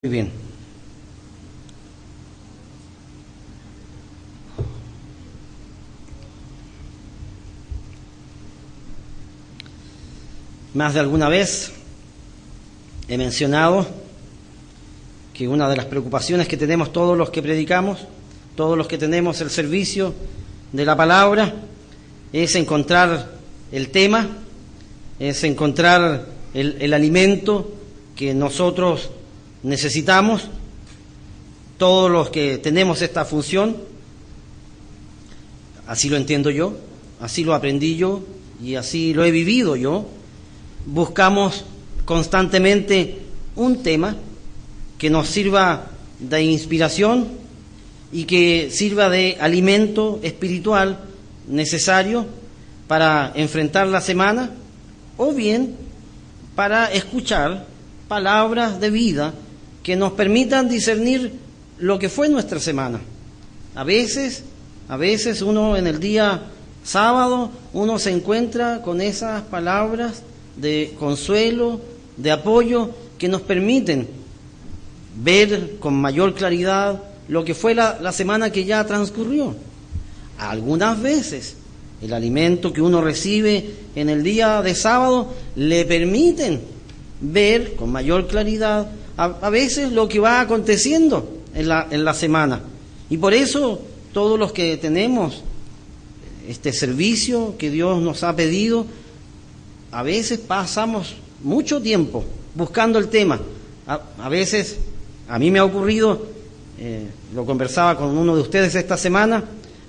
Muy bien. Más de alguna vez he mencionado que una de las preocupaciones que tenemos todos los que predicamos, todos los que tenemos el servicio de la palabra, es encontrar el tema, es encontrar el alimento que nosotros necesitamos. Todos los que tenemos esta función, así lo entiendo yo, así lo aprendí yo y así lo he vivido yo, buscamos constantemente un tema que nos sirva de inspiración y que sirva de alimento espiritual necesario para enfrentar la semana, o bien para escuchar palabras de vida que nos permitan discernir lo que fue nuestra semana. A veces uno en el día sábado, uno se encuentra con esas palabras de consuelo, de apoyo, que nos permiten ver con mayor claridad lo que fue la semana que ya transcurrió. Algunas veces el alimento que uno recibe en el día de sábado le permiten ver con mayor claridad a veces lo que va aconteciendo en la semana. Y por eso todos los que tenemos este servicio que Dios nos ha pedido, a veces pasamos mucho tiempo buscando el tema. A veces, a mí me ha ocurrido, lo conversaba con uno de ustedes esta semana,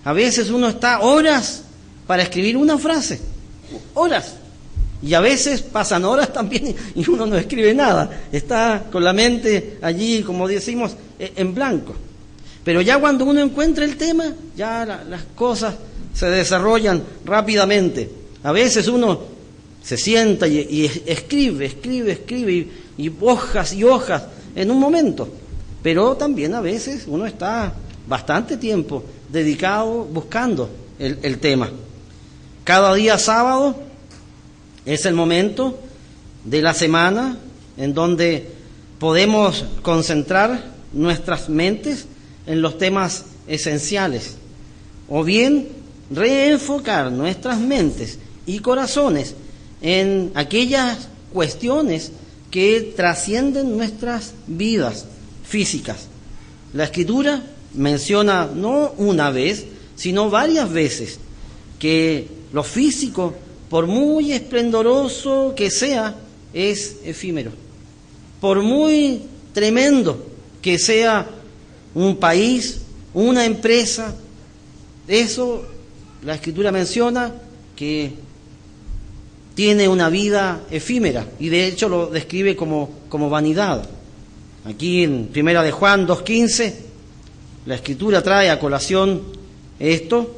a veces uno está horas para escribir una frase, horas. Y a veces pasan horas también y uno no escribe nada. Está con la mente allí, como decimos, en blanco. Pero ya cuando uno encuentra el tema, ya las cosas se desarrollan rápidamente. A veces uno se sienta y escribe y hojas y hojas en un momento. Pero también a veces uno está bastante tiempo dedicado buscando el tema. Cada día sábado es el momento de la semana en donde podemos concentrar nuestras mentes en los temas esenciales, o bien reenfocar nuestras mentes y corazones en aquellas cuestiones que trascienden nuestras vidas físicas. La Escritura menciona no una vez, sino varias veces que lo físico, por muy esplendoroso que sea, es efímero. Por muy tremendo que sea un país, una empresa, eso la Escritura menciona que tiene una vida efímera, y de hecho lo describe como vanidad. Aquí en Primera de Juan 2:15, la Escritura trae a colación esto.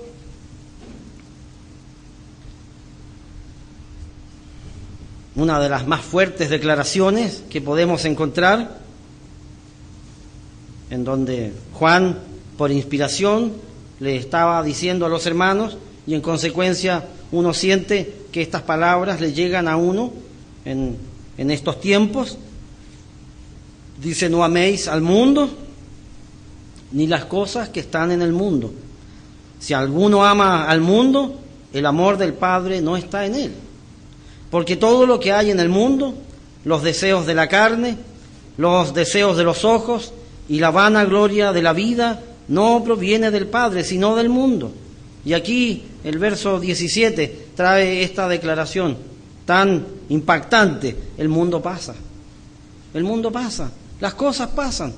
Una de las más fuertes declaraciones que podemos encontrar, en donde Juan, por inspiración, le estaba diciendo a los hermanos, y en consecuencia uno siente que estas palabras le llegan a uno en estos tiempos. Dice: no améis al mundo, ni las cosas que están en el mundo. Si alguno ama al mundo, el amor del Padre no está en él. Porque todo lo que hay en el mundo, los deseos de la carne, los deseos de los ojos y la vanagloria de la vida, no proviene del Padre, sino del mundo. Y aquí el verso 17 trae esta declaración tan impactante: el mundo pasa, las cosas pasan,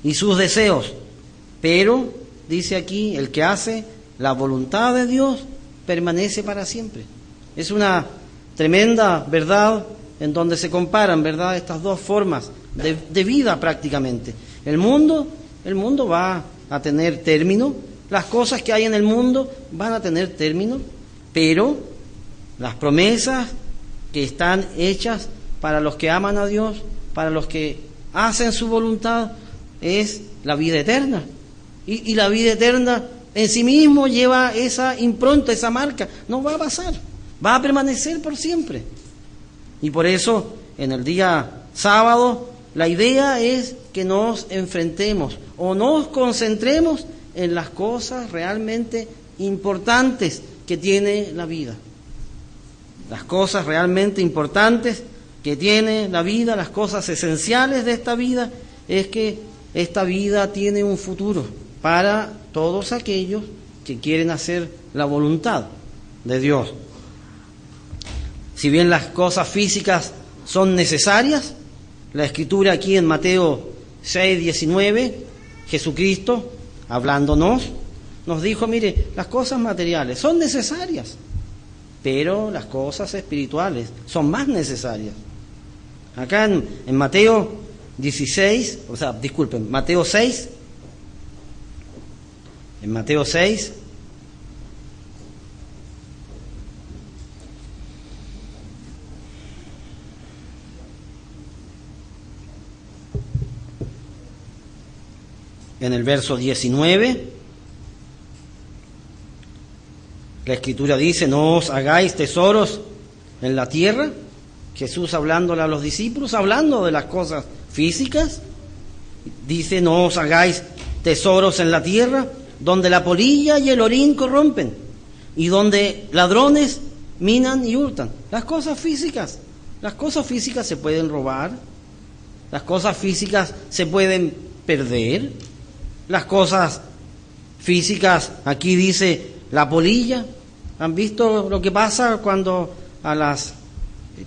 y sus deseos. Pero, dice aquí, el que hace la voluntad de Dios permanece para siempre. Es una tremenda verdad en donde se comparan, ¿verdad?, estas dos formas de vida prácticamente. El mundo va a tener término, las cosas que hay en el mundo van a tener término, pero las promesas que están hechas para los que aman a Dios, para los que hacen su voluntad, es la vida eterna. Y la vida eterna en sí mismo lleva esa impronta, esa marca. No va a pasar, va a permanecer por siempre. Y por eso en el día sábado la idea es que nos enfrentemos o nos concentremos en las cosas realmente importantes que tiene la vida. Las cosas realmente importantes que tiene la vida, las cosas esenciales de esta vida, es que esta vida tiene un futuro para todos aquellos que quieren hacer la voluntad de Dios. Si bien las cosas físicas son necesarias, la Escritura aquí en Mateo 6:19, Jesucristo, hablándonos, nos dijo, mire, las cosas materiales son necesarias, pero las cosas espirituales son más necesarias. Acá en Mateo 16, Mateo 6, en Mateo 6, en el verso 19, la Escritura dice, no os hagáis tesoros en la tierra. Jesús hablándole a los discípulos, hablando de las cosas físicas, dice, no os hagáis tesoros en la tierra, donde la polilla y el orín corrompen, y donde ladrones minan y hurtan. Las cosas físicas se pueden robar, las cosas físicas se pueden perder, las cosas físicas, aquí dice la polilla. ¿Han visto lo que pasa cuando a las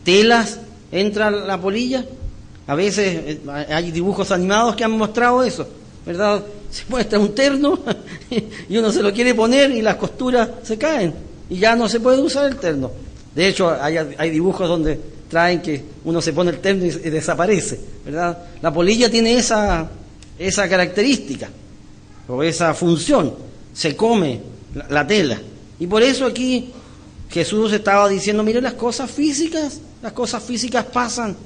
telas entra la polilla? A veces hay dibujos animados que han mostrado eso, ¿verdad? Se muestra un terno y uno se lo quiere poner y las costuras se caen y ya no se puede usar el terno. De hecho, hay dibujos donde traen que uno se pone el terno y desaparece, ¿verdad? La polilla tiene esa característica o esa función, se come la tela. Y por eso aquí Jesús estaba diciendo, mire, las cosas físicas pasan.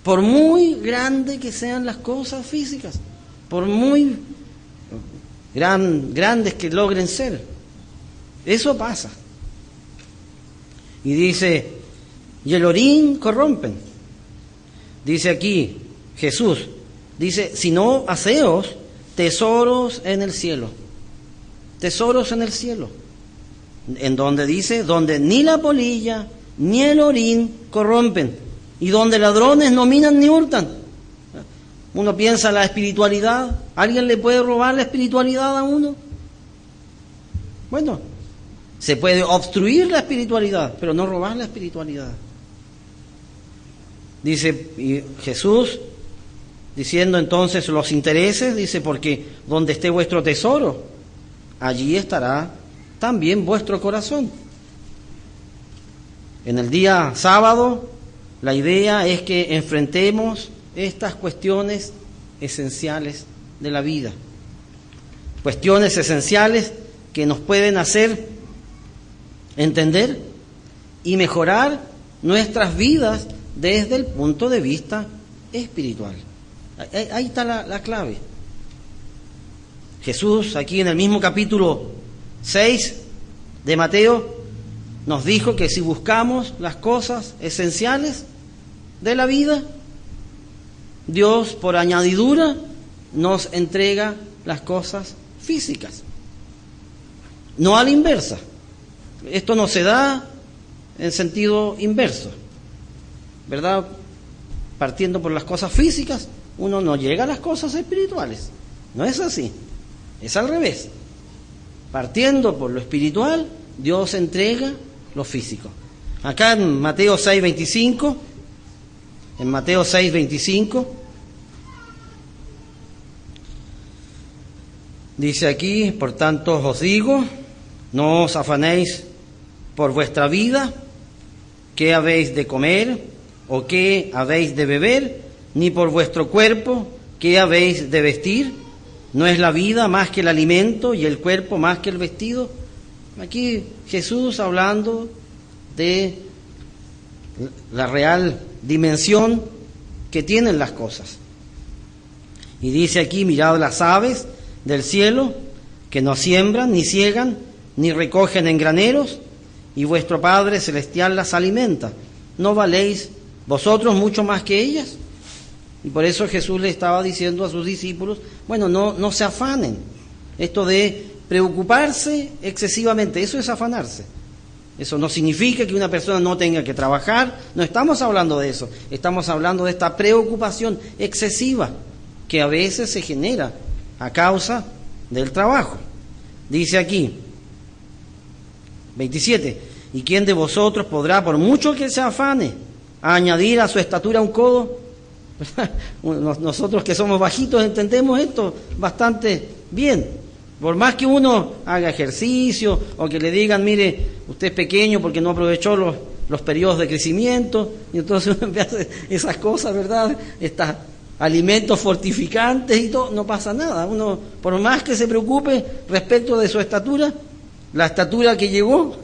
Por muy grande que sean las cosas físicas, por muy grandes que logren ser, eso pasa. Y dice, y el orín corrompen. Dice aquí Jesús, dice, sino haceos tesoros en el cielo. Tesoros en el cielo. En donde dice, donde ni la polilla ni el orín corrompen, y donde ladrones no minan ni hurtan. Uno piensa en la espiritualidad. ¿Alguien le puede robar la espiritualidad a uno? Bueno, se puede obstruir la espiritualidad, pero no robar la espiritualidad. Dice y Jesús, diciendo entonces los intereses, dice, porque donde esté vuestro tesoro, allí estará también vuestro corazón. En el día sábado, la idea es que enfrentemos estas cuestiones esenciales de la vida. Cuestiones esenciales que nos pueden hacer entender y mejorar nuestras vidas desde el punto de vista espiritual. Ahí está la clave. Jesús, aquí en el mismo capítulo 6 de Mateo, nos dijo que si buscamos las cosas esenciales de la vida, Dios por añadidura nos entrega las cosas físicas. No a la inversa. Esto no se da en sentido inverso, ¿verdad? Partiendo por las cosas físicas, uno no llega a las cosas espirituales. No es así, es al revés. Partiendo por lo espiritual, Dios entrega lo físico. Acá en Mateo 6:25, dice aquí, por tanto os digo, no os afanéis por vuestra vida, qué habéis de comer o qué habéis de beber, ni por vuestro cuerpo, qué habéis de vestir. ¿No es la vida más que el alimento y el cuerpo más que el vestido? Aquí Jesús hablando de la real dimensión que tienen las cosas. Y dice aquí, mirad las aves del cielo, que no siembran, ni siegan, ni recogen en graneros, y vuestro Padre Celestial las alimenta. ¿No valéis vosotros mucho más que ellas? Y por eso Jesús le estaba diciendo a sus discípulos, bueno, no se afanen. Esto de preocuparse excesivamente, eso es afanarse. Eso no significa que una persona no tenga que trabajar, no estamos hablando de eso, estamos hablando de esta preocupación excesiva que a veces se genera a causa del trabajo. Dice aquí, 27, ¿y quién de vosotros podrá, por mucho que se afane, añadir a su estatura un codo? Nosotros que somos bajitos entendemos esto bastante bien. Por más que uno haga ejercicio o que le digan, mire, usted es pequeño porque no aprovechó los periodos de crecimiento, y entonces uno hace esas cosas, ¿verdad? Estos alimentos fortificantes y todo, no pasa nada. Uno, por más que se preocupe respecto de su estatura, la estatura que llegó,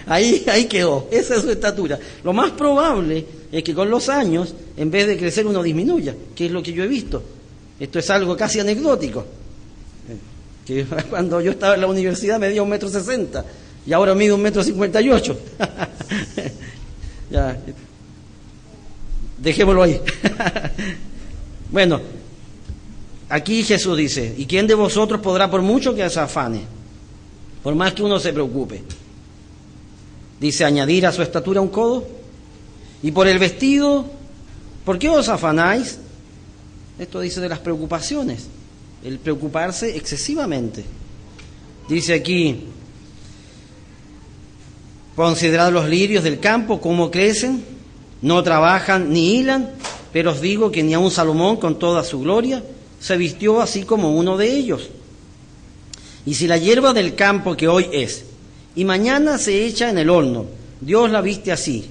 ahí quedó, esa es su estatura. Lo más probable es que con los años, en vez de crecer, uno disminuya, que es lo que yo he visto. Esto es algo casi anecdótico. Que cuando yo estaba en la universidad medía 1,60 m y ahora mido 1,58 m. Ya, dejémoslo ahí. Bueno, aquí Jesús dice, ¿y quién de vosotros podrá, por mucho que se afane, por más que uno se preocupe, dice, añadir a su estatura un codo? Y por el vestido, ¿por qué os afanáis? Esto dice de las preocupaciones, el preocuparse excesivamente. Dice aquí, considerad los lirios del campo, cómo crecen, no trabajan ni hilan, pero os digo que ni aun Salomón con toda su gloria se vistió así como uno de ellos. Y si la hierba del campo que hoy es, y mañana se echa en el horno, Dios la viste así,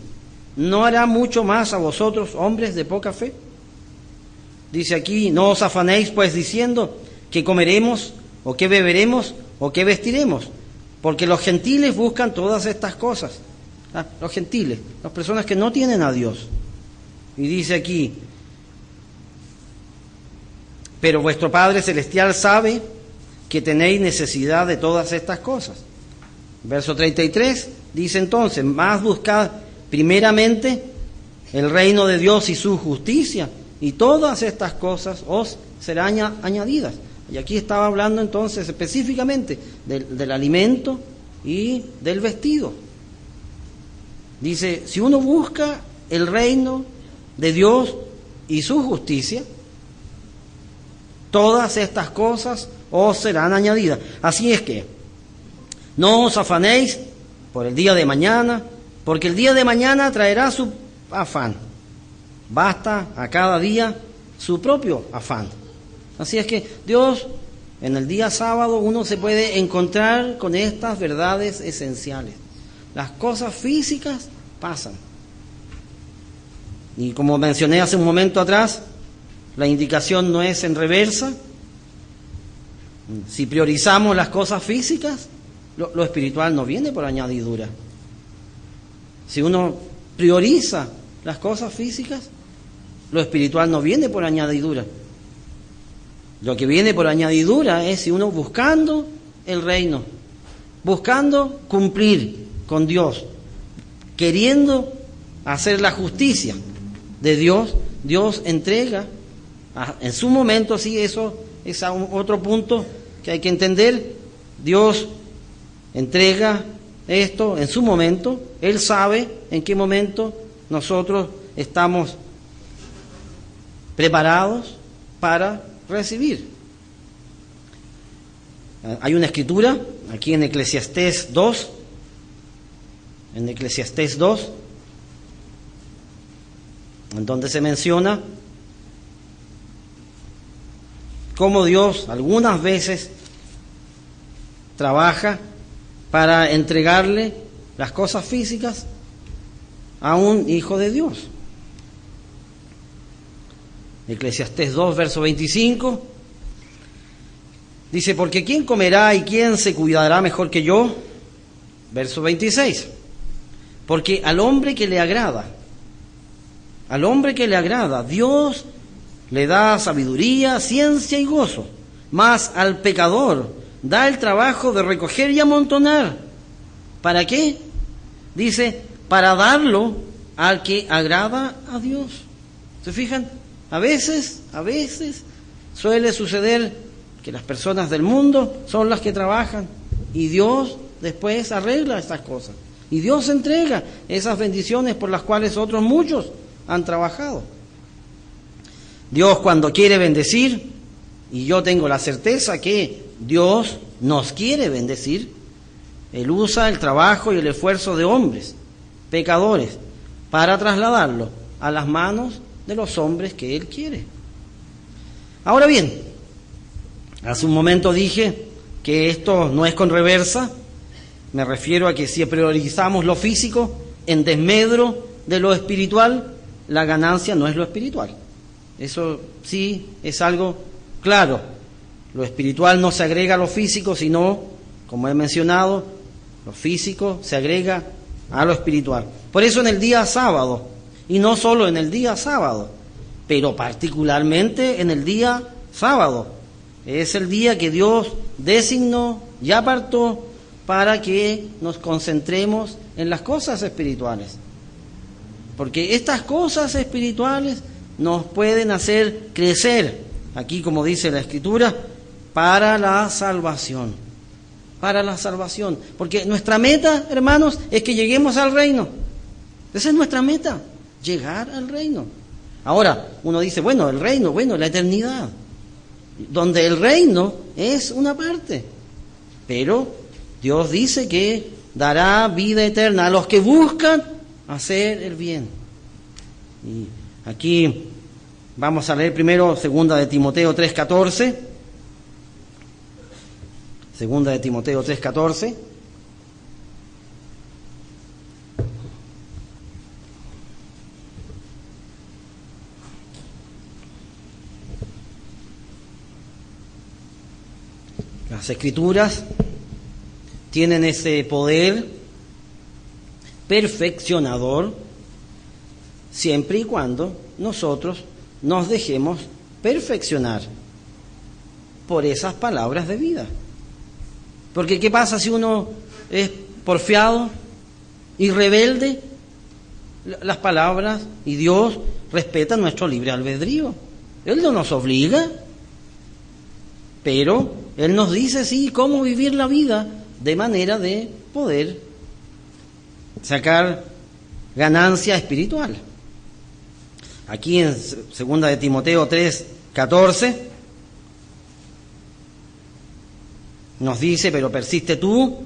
¿no hará mucho más a vosotros, hombres de poca fe? Dice aquí, no os afanéis pues diciendo que comeremos, o que beberemos, o que vestiremos, porque los gentiles buscan todas estas cosas. Los gentiles, las personas que no tienen a Dios. Y dice aquí, pero vuestro Padre Celestial sabe que tenéis necesidad de todas estas cosas. Verso 33 dice entonces, más buscad primeramente el reino de Dios y su justicia, y todas estas cosas os serán añadidas. Y aquí estaba hablando entonces específicamente del alimento y del vestido. Dice, si uno busca el reino de Dios y su justicia, todas estas cosas os serán añadidas. Así es que no os afanéis por el día de mañana, porque el día de mañana traerá su afán. Basta a cada día su propio afán. Así es que Dios, en el día sábado, uno se puede encontrar con estas verdades esenciales. Las cosas físicas pasan. Y como mencioné hace un momento atrás, la indicación no es en reversa. Si priorizamos las cosas físicas, lo espiritual no viene por añadidura. Si uno prioriza las cosas físicas, lo espiritual no viene por añadidura. Lo que viene por añadidura es si uno buscando el reino, buscando cumplir con Dios, queriendo hacer la justicia de Dios, Dios entrega en su momento, sí, eso es otro punto que hay que entender. Dios entrega esto en su momento, Él sabe en qué momento nosotros estamos preparados para recibir. Hay una escritura aquí en Eclesiastés 2, en donde se menciona cómo Dios algunas veces trabaja para entregarle las cosas físicas a un hijo de Dios. Eclesiastés 2, verso 25, dice, porque ¿quién comerá y quién se cuidará mejor que yo? Verso 26, porque al hombre que le agrada, Dios le da sabiduría, ciencia y gozo, mas al pecador da el trabajo de recoger y amontonar. ¿Para qué? Dice, para darlo al que agrada a Dios. ¿Se fijan? A veces suele suceder que las personas del mundo son las que trabajan y Dios después arregla estas cosas. Y Dios entrega esas bendiciones por las cuales otros muchos han trabajado. Dios, cuando quiere bendecir, y yo tengo la certeza que Dios nos quiere bendecir, Él usa el trabajo y el esfuerzo de hombres, pecadores, para trasladarlo a las manos de los hombres que Él quiere. Ahora bien, hace un momento dije que esto no es con reversa. Me refiero a que si priorizamos lo físico en desmedro de lo espiritual, la ganancia no es lo espiritual. Eso sí es algo claro. Lo espiritual no se agrega a lo físico, sino, como he mencionado, lo físico se agrega a lo espiritual. Por eso en el día sábado, y no solo en el día sábado, pero particularmente en el día sábado, es el día que Dios designó y apartó para que nos concentremos en las cosas espirituales. Porque estas cosas espirituales nos pueden hacer crecer, aquí como dice la Escritura, para la salvación. Para la salvación. Porque nuestra meta, hermanos, es que lleguemos al reino. Esa es nuestra meta, llegar al reino. Ahora, uno dice, bueno, el reino, la eternidad. Donde el reino es una parte. Pero Dios dice que dará vida eterna a los que buscan hacer el bien. Y aquí vamos a leer primero 2 de Timoteo 3:14. 2 de Timoteo 3:14. Las Escrituras tienen ese poder perfeccionador siempre y cuando nosotros nos dejemos perfeccionar por esas palabras de vida. Porque ¿qué pasa si uno es porfiado y rebelde? Las palabras y Dios respeta nuestro libre albedrío. Él no nos obliga, pero Él nos dice sí cómo vivir la vida de manera de poder sacar ganancia espiritual. Aquí en 2 de Timoteo 3:14 nos dice, pero persiste tú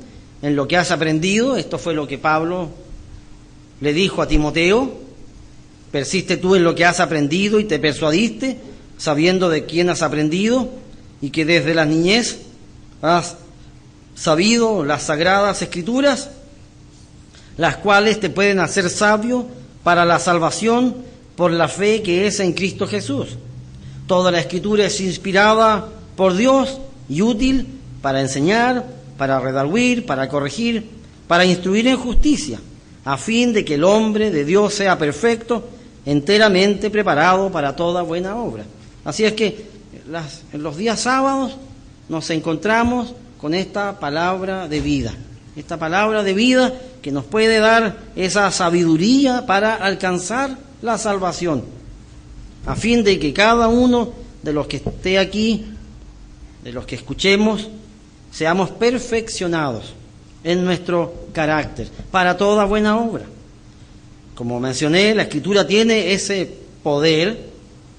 en lo que has aprendido. Esto fue lo que Pablo le dijo a Timoteo. Persiste tú en lo que has aprendido y te persuadiste, sabiendo de quién has aprendido y que desde la niñez has sabido las sagradas Escrituras, las cuales te pueden hacer sabio para la salvación por la fe que es en Cristo Jesús. Toda la Escritura es inspirada por Dios y útil para enseñar, para redarguir, para corregir, para instruir en justicia, a fin de que el hombre de Dios sea perfecto, enteramente preparado para toda buena obra. Así es que en los días sábados nos encontramos con esta palabra de vida. Esta palabra de vida que nos puede dar esa sabiduría para alcanzar la salvación, a fin de que cada uno de los que esté aquí, de los que escuchemos, seamos perfeccionados en nuestro carácter para toda buena obra. Como mencioné, la Escritura tiene ese poder,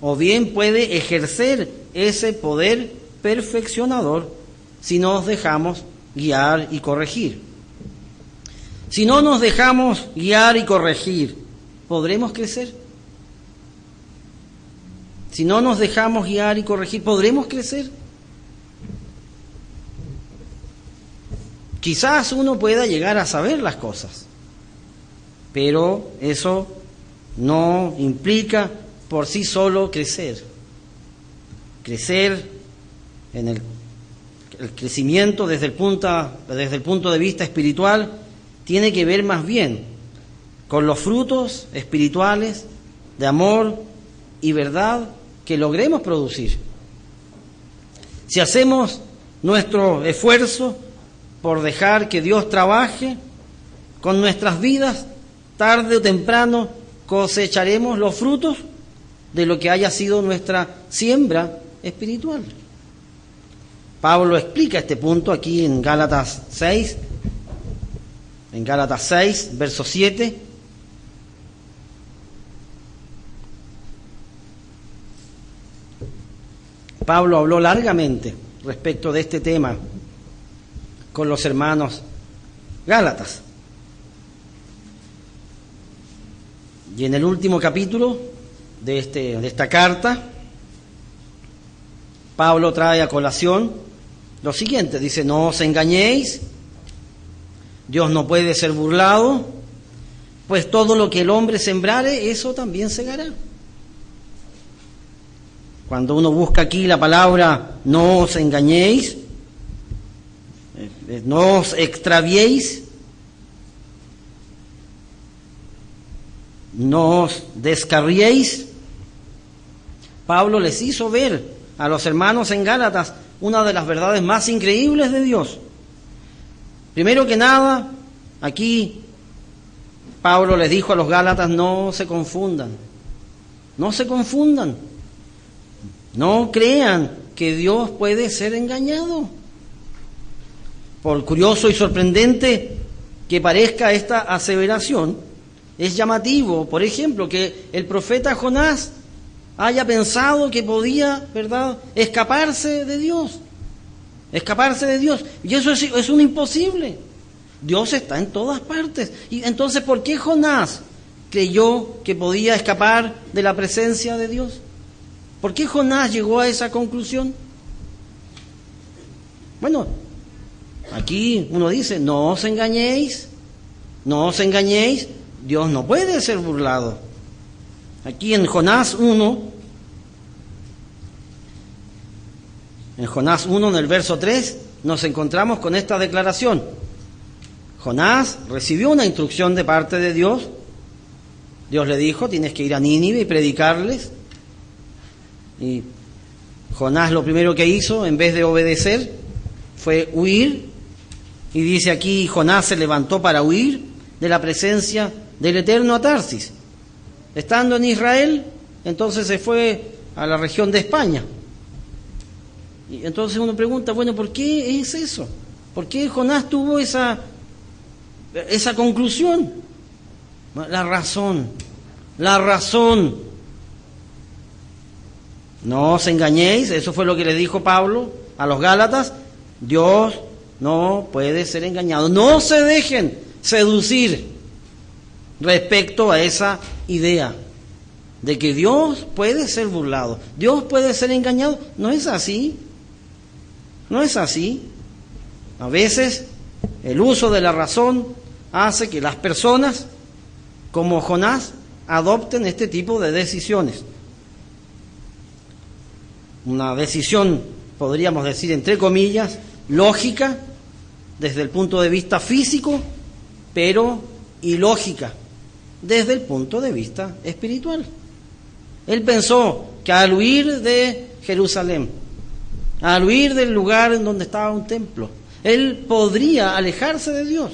o bien puede ejercer ese poder perfeccionador si nos dejamos guiar y corregir. Si no nos dejamos guiar y corregir, ¿podremos crecer? Si no nos dejamos guiar y corregir, ¿podremos crecer? Quizás uno pueda llegar a saber las cosas, pero eso no implica por sí solo crecer. Crecer en el crecimiento desde el punto de vista espiritual tiene que ver más bien con los frutos espirituales de amor y verdad que logremos producir. Si hacemos nuestro esfuerzo por dejar que Dios trabaje con nuestras vidas, tarde o temprano cosecharemos los frutos de lo que haya sido nuestra siembra espiritual. Pablo explica este punto aquí en Gálatas 6, verso 7. Pablo habló largamente respecto de este tema con los hermanos gálatas. Y en el último capítulo de esta carta, Pablo trae a colación lo siguiente, dice: no os engañéis, Dios no puede ser burlado, pues todo lo que el hombre sembrare, eso también segará. Cuando uno busca aquí la palabra no os engañéis, no os extraviéis, no os descarriéis, Pablo les hizo ver a los hermanos en Gálatas una de las verdades más increíbles de Dios. Primero que nada, aquí Pablo les dijo a los gálatas: no se confundan, no se confundan, no crean que Dios puede ser engañado. Por curioso y sorprendente que parezca esta aseveración, es llamativo, por ejemplo, que el profeta Jonás haya pensado que podía, ¿verdad?, escaparse de Dios. Y eso es un imposible. Dios está en todas partes. Y entonces, ¿por qué Jonás creyó que podía escapar de la presencia de Dios? ¿Por qué Jonás llegó a esa conclusión? Bueno, aquí uno dice: no os engañéis, Dios no puede ser burlado. Aquí en Jonás 1, en el verso 3, nos encontramos con esta declaración. Jonás recibió una instrucción de parte de Dios. Dios le dijo: tienes que ir a Nínive y predicarles. Y Jonás lo primero que hizo, en vez de obedecer, fue huir. Y dice aquí: Jonás se levantó para huir de la presencia del Eterno a Tarsis. Estando en Israel, entonces se fue a la región de España. Y entonces uno pregunta: bueno, ¿por qué es eso? ¿Por qué Jonás tuvo esa conclusión? La razón. No os engañéis, eso fue lo que le dijo Pablo a los gálatas: Dios no puede ser engañado. No se dejen seducir respecto a esa idea de que Dios puede ser burlado, Dios puede ser engañado. No es así. A veces el uso de la razón hace que las personas, como Jonás, adopten este tipo de decisiones. Una decisión, podríamos decir entre comillas, lógica desde el punto de vista físico, pero ilógica desde el punto de vista espiritual. Él pensó que al huir de Jerusalén, al huir del lugar en donde estaba un templo, él podría alejarse de Dios,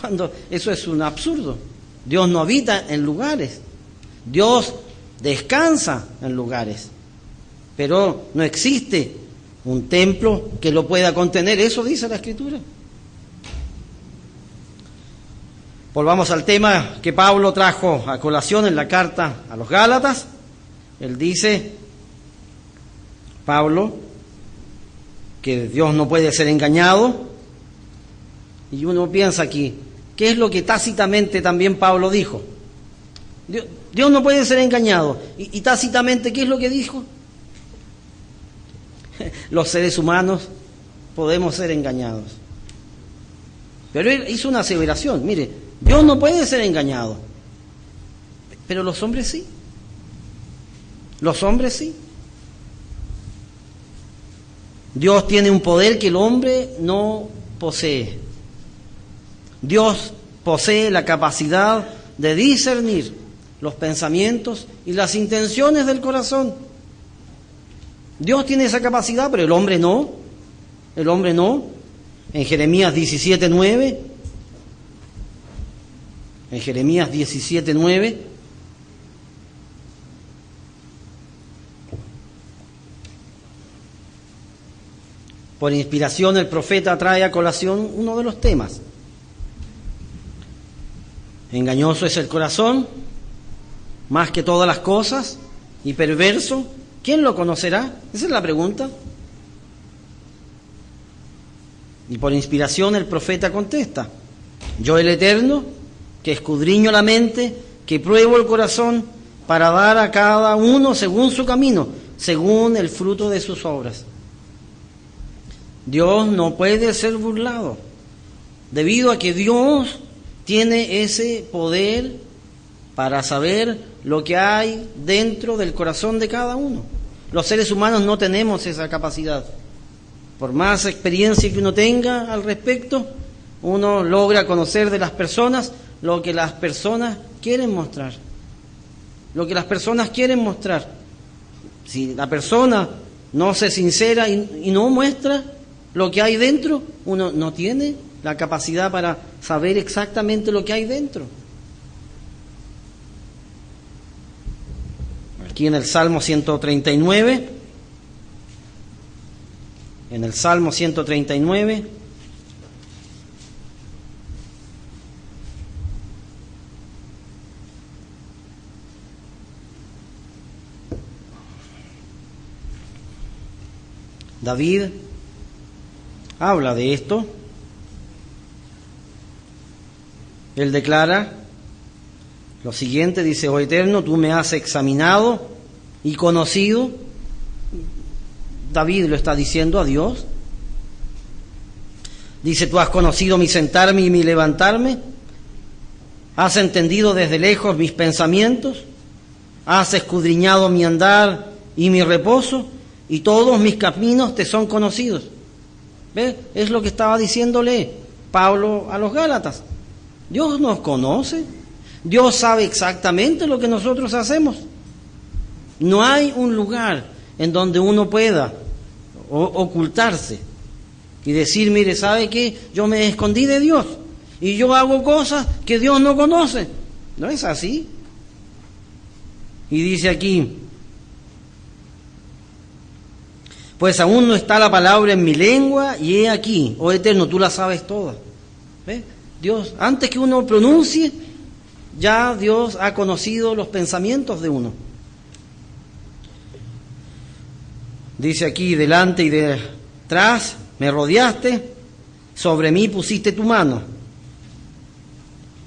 cuando eso es un absurdo. Dios no habita en lugares, Dios descansa en lugares, pero no existe un templo que lo pueda contener. Eso dice la Escritura. Volvamos al tema que Pablo trajo a colación en la carta a los Gálatas. Él dice, Pablo, que Dios no puede ser engañado. Y uno piensa aquí, ¿qué es lo que tácitamente también Pablo dijo? Dios no puede ser engañado. Y tácitamente, ¿qué es lo que dijo? Los seres humanos podemos ser engañados. Pero él hizo una aseveración: mire, Dios no puede ser engañado, pero los hombres sí. Los hombres sí. Dios tiene un poder que el hombre no posee. Dios posee la capacidad de discernir los pensamientos y las intenciones del corazón. Dios tiene esa capacidad, pero el hombre no. El hombre no. En Jeremías 17:9, Por inspiración el profeta trae a colación uno de los temas. Engañoso es el corazón, más que todas las cosas, y perverso, ¿quién lo conocerá? Esa es la pregunta. Y por inspiración el profeta contesta: yo, el Eterno, que escudriño la mente, que pruebo el corazón, para dar a cada uno según su camino, según el fruto de sus obras. Dios no puede ser burlado, debido a que Dios tiene ese poder para saber lo que hay dentro del corazón de cada uno. Los seres humanos no tenemos esa capacidad. Por más experiencia que uno tenga al respecto, uno logra conocer de las personas lo que las personas quieren mostrar. Lo que las personas quieren mostrar. Si la persona no se sincera y no muestra lo que hay dentro, uno no tiene la capacidad para saber exactamente lo que hay dentro. Aquí en el Salmo 139, David habla de esto. Él declara lo siguiente, dice: oh Eterno, tú me has examinado y conocido. David lo está diciendo a Dios. Dice: tú has conocido mi sentarme y mi levantarme, has entendido desde lejos mis pensamientos, has escudriñado mi andar y mi reposo, y todos mis caminos te son conocidos. ¿Ves? Es lo que estaba diciéndole Pablo a los Gálatas. Dios nos conoce, Dios sabe exactamente lo que nosotros hacemos. No hay un lugar en donde uno pueda ocultarse y decir: mire, ¿sabe qué? Yo me escondí de Dios y yo hago cosas que Dios no conoce. No es así. Y dice aquí: pues aún no está la palabra en mi lengua, y he aquí, oh Eterno, tú la sabes toda. ¿Ves? Dios, antes que uno pronuncie, ya Dios ha conocido los pensamientos de uno. Dice aquí: delante y detrás me rodeaste, sobre mí pusiste tu mano.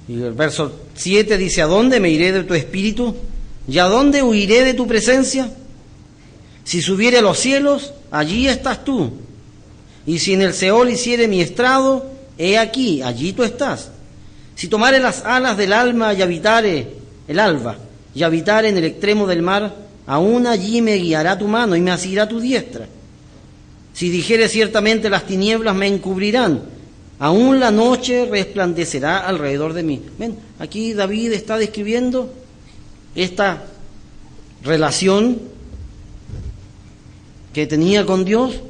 Y el verso 7 dice: ¿a dónde me iré de tu espíritu? ¿Y a dónde huiré de tu presencia? Si subiere a los cielos, allí estás tú. Y si en el Seol hiciere mi estrado, he aquí, allí tú estás. Si tomare las alas del alma y habitare el alba, y habitare en el extremo del mar, aún allí me guiará tu mano y me asirá tu diestra. Si dijere ciertamente las tinieblas me encubrirán, aún la noche resplandecerá alrededor de mí. Ven, aquí David está describiendo esta relación que tenía con Dios,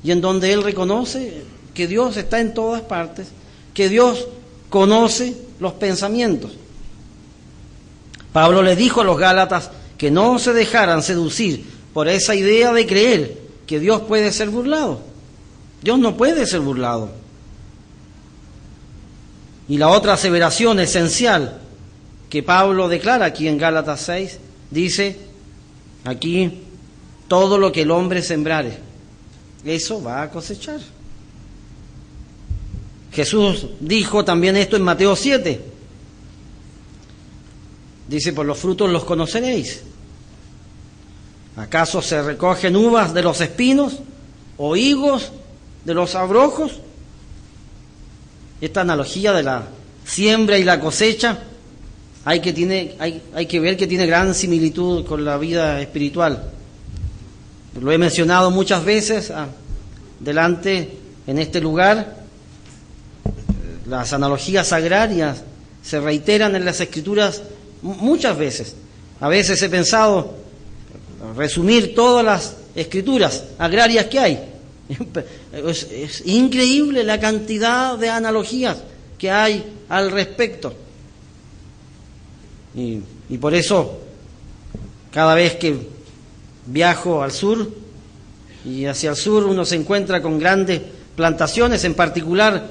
y en donde él reconoce que Dios está en todas partes, que Dios conoce los pensamientos. Pablo le dijo a los Gálatas que no se dejaran seducir por esa idea de creer que Dios puede ser burlado. Dios no puede ser burlado. Y la otra aseveración esencial que Pablo declara aquí en Gálatas 6, dice aquí: todo lo que el hombre sembrare, eso va a cosechar. Jesús dijo también esto en Mateo 7. Dice: por los frutos los conoceréis. ¿Acaso se recogen uvas de los espinos o higos de los abrojos? Esta analogía de la siembra y la cosecha hay que ver que tiene gran similitud con la vida espiritual. Lo he mencionado muchas veces delante en este lugar. Las analogías agrarias se reiteran en las Escrituras muchas veces. A veces he pensado resumir todas las Escrituras agrarias que hay. Es increíble la cantidad de analogías que hay al respecto. Y por eso, cada vez que viajo al sur, y hacia el sur uno se encuentra con grandes plantaciones. En particular,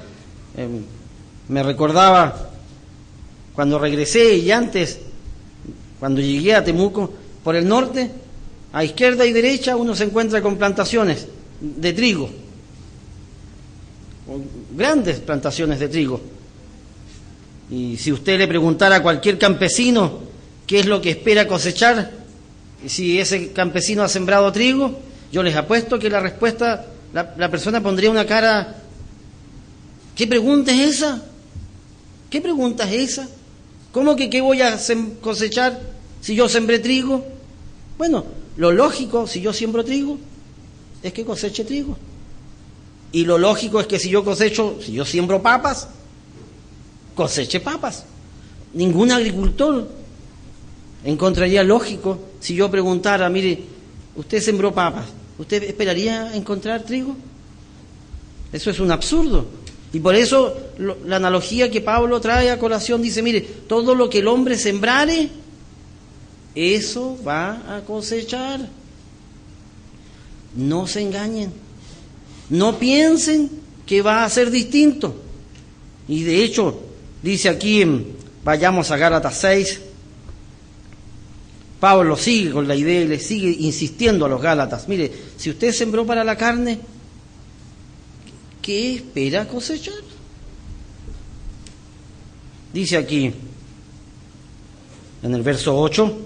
me recordaba cuando regresé y antes, cuando llegué a Temuco, por el norte, a izquierda y derecha uno se encuentra con plantaciones de trigo, grandes plantaciones de trigo. Y si usted le preguntara a cualquier campesino qué es lo que espera cosechar, si ese campesino ha sembrado trigo, yo les apuesto que la respuesta, la persona pondría una cara: ¿qué pregunta es esa? ¿Qué pregunta es esa? ¿Cómo que qué voy a cosechar si yo sembré trigo? Bueno, lo lógico, si yo siembro trigo, es que coseche trigo. Y lo lógico es que si yo siembro papas, coseche papas. Ningún agricultor encontraría lógico si yo preguntara: mire, usted sembró papas, ¿usted esperaría encontrar trigo? Eso es un absurdo. Y por eso la analogía que Pablo trae a colación dice: mire, todo lo que el hombre sembrare, eso va a cosechar. No se engañen, no piensen que va a ser distinto. Y de hecho, dice aquí, vayamos a Gálatas 6, Pablo sigue con la idea y le sigue insistiendo a los Gálatas: mire, si usted sembró para la carne, ¿qué espera cosechar? Dice aquí, en el verso 8,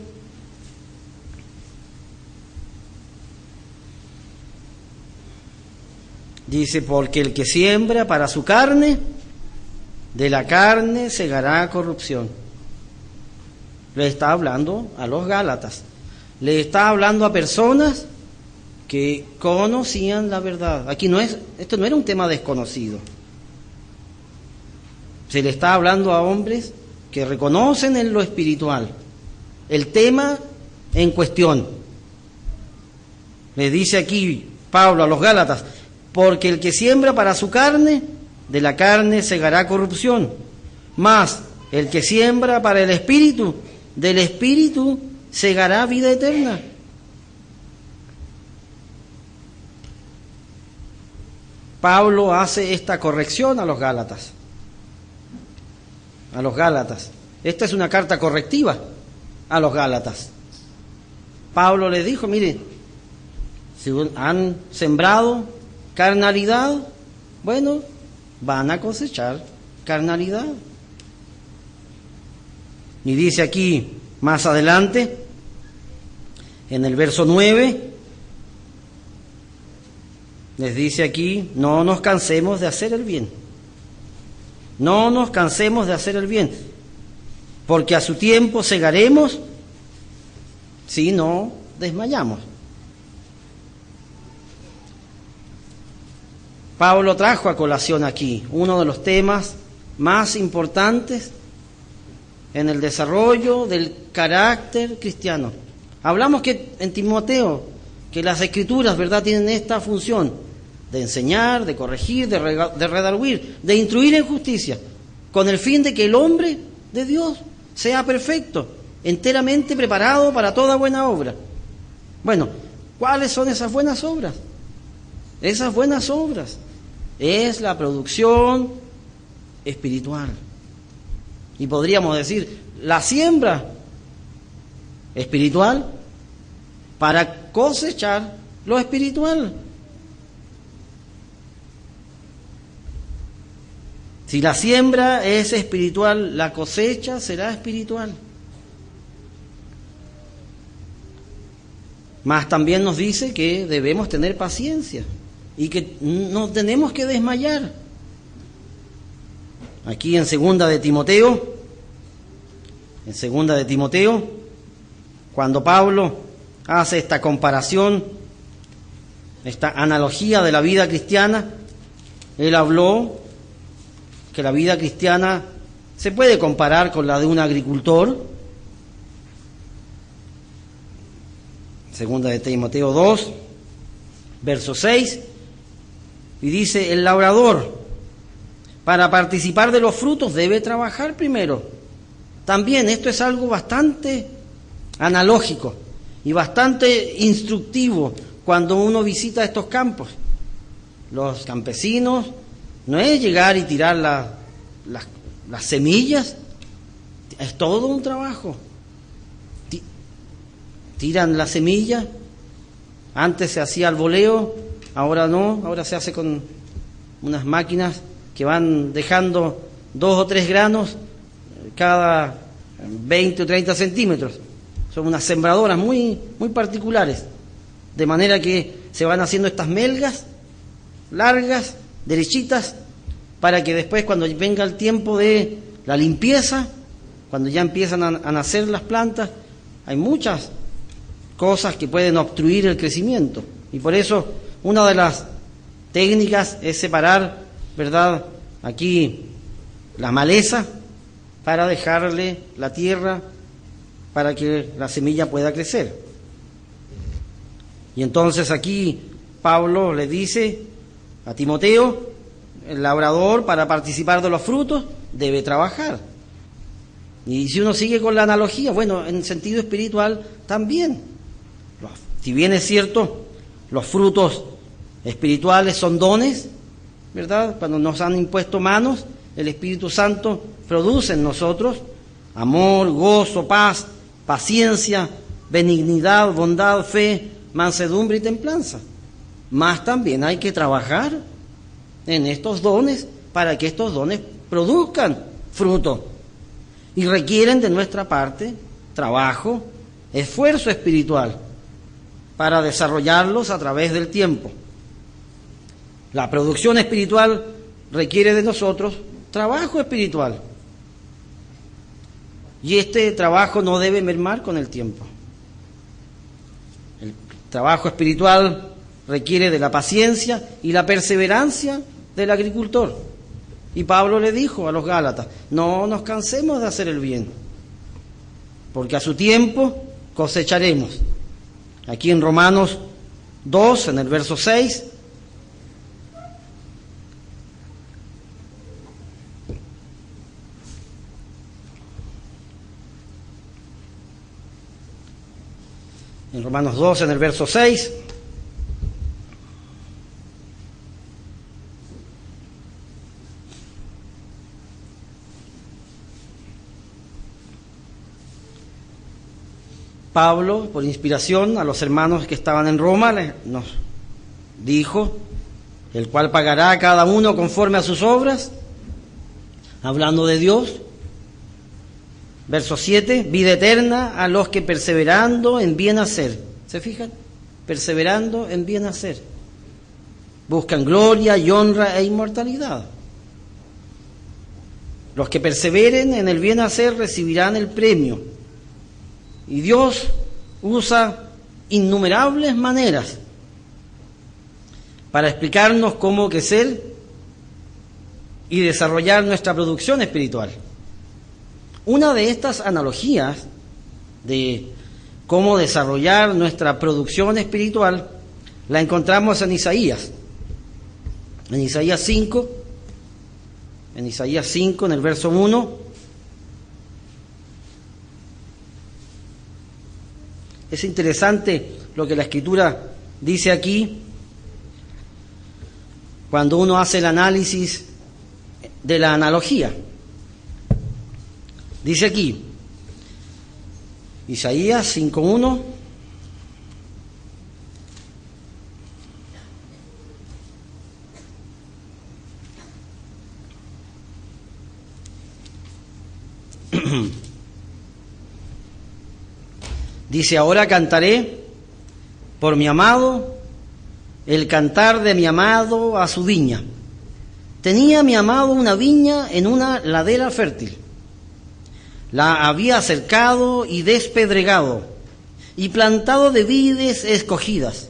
dice: porque el que siembra para su carne, de la carne segará corrupción. Le está hablando a los Gálatas, le está hablando a personas que conocían la verdad. Esto no era un tema desconocido. Se le está hablando a hombres que reconocen en lo espiritual el tema en cuestión. Le dice aquí Pablo a los Gálatas: porque el que siembra para su carne, de la carne segará corrupción, mas el que siembra para el Espíritu, del Espíritu segará vida eterna. Pablo hace esta corrección a los Gálatas. A los Gálatas. Esta es una carta correctiva a los Gálatas. Pablo les dijo: mire, si han sembrado carnalidad, bueno, van a cosechar carnalidad. Y dice aquí más adelante, en el verso 9, les dice aquí: no nos cansemos de hacer el bien. No nos cansemos de hacer el bien, porque a su tiempo segaremos si no desmayamos. Pablo trajo a colación aquí uno de los temas más importantes en el desarrollo del carácter cristiano. Hablamos que en Timoteo, que las Escrituras, ¿verdad?, tienen esta función de enseñar, de corregir, de redarguir, de instruir en justicia, con el fin de que el hombre de Dios sea perfecto, enteramente preparado para toda buena obra. Bueno, ¿cuáles son esas buenas obras? Esas buenas obras es la producción espiritual. Y podríamos decir, la siembra espiritual para cosechar lo espiritual. Si la siembra es espiritual, la cosecha será espiritual. Mas también nos dice que debemos tener paciencia y que no tenemos que desmayar. Aquí en segunda de Timoteo, cuando Pablo hace esta comparación, esta analogía de la vida cristiana, él habló que la vida cristiana se puede comparar con la de un agricultor. Segunda de Timoteo 2, verso 6, y dice: el labrador, para participar de los frutos, debe trabajar primero. También esto es algo bastante analógico y bastante instructivo cuando uno visita estos campos. Los campesinos no es llegar y tirar las semillas, es todo un trabajo. Tiran la semilla, antes se hacía al voleo, ahora no, ahora se hace con unas máquinas que van dejando 2 o 3 granos cada 20 o 30 centímetros. Son unas sembradoras muy, muy particulares, de manera que se van haciendo estas melgas largas, derechitas, para que después, cuando venga el tiempo de la limpieza, cuando ya empiezan a nacer las plantas, hay muchas cosas que pueden obstruir el crecimiento. Y por eso una de las técnicas es separar, ¿verdad?, aquí la maleza para dejarle la tierra para que la semilla pueda crecer. Y entonces aquí Pablo le dice a Timoteo, el labrador, para participar de los frutos debe trabajar. Y si uno sigue con la analogía, bueno, en sentido espiritual también. Si bien es cierto, los frutos espirituales son dones, ¿verdad? Cuando nos han impuesto manos, el Espíritu Santo produce en nosotros amor, gozo, paz, paciencia, benignidad, bondad, fe, mansedumbre y templanza. Más también hay que trabajar en estos dones para que estos dones produzcan fruto. Y requieren de nuestra parte trabajo, esfuerzo espiritual para desarrollarlos a través del tiempo. La producción espiritual requiere de nosotros trabajo espiritual. Y este trabajo no debe mermar con el tiempo. El trabajo espiritual requiere de la paciencia y la perseverancia del agricultor. Y Pablo le dijo a los Gálatas, no nos cansemos de hacer el bien, porque a su tiempo cosecharemos. Aquí en Romanos 2, en el verso 6, en Romanos 2, en el verso 6, Pablo, por inspiración a los hermanos que estaban en Roma, nos dijo, el cual pagará a cada uno conforme a sus obras, hablando de Dios. Verso 7, vida eterna a los que perseverando en bien hacer. ¿Se fijan? Perseverando en bien hacer. Buscan gloria y honra e inmortalidad. Los que perseveren en el bien hacer recibirán el premio. Y Dios usa innumerables maneras para explicarnos cómo crecer y desarrollar nuestra producción espiritual. Una de estas analogías de cómo desarrollar nuestra producción espiritual la encontramos en Isaías. En Isaías 5, en el verso 1, es interesante lo que la Escritura dice aquí, cuando uno hace el análisis de la analogía. Dice aquí, Isaías 5:1, dice, ahora cantaré por mi amado, el cantar de mi amado a su viña. Tenía mi amado una viña en una ladera fértil. La había cercado y despedregado, y plantado de vides escogidas.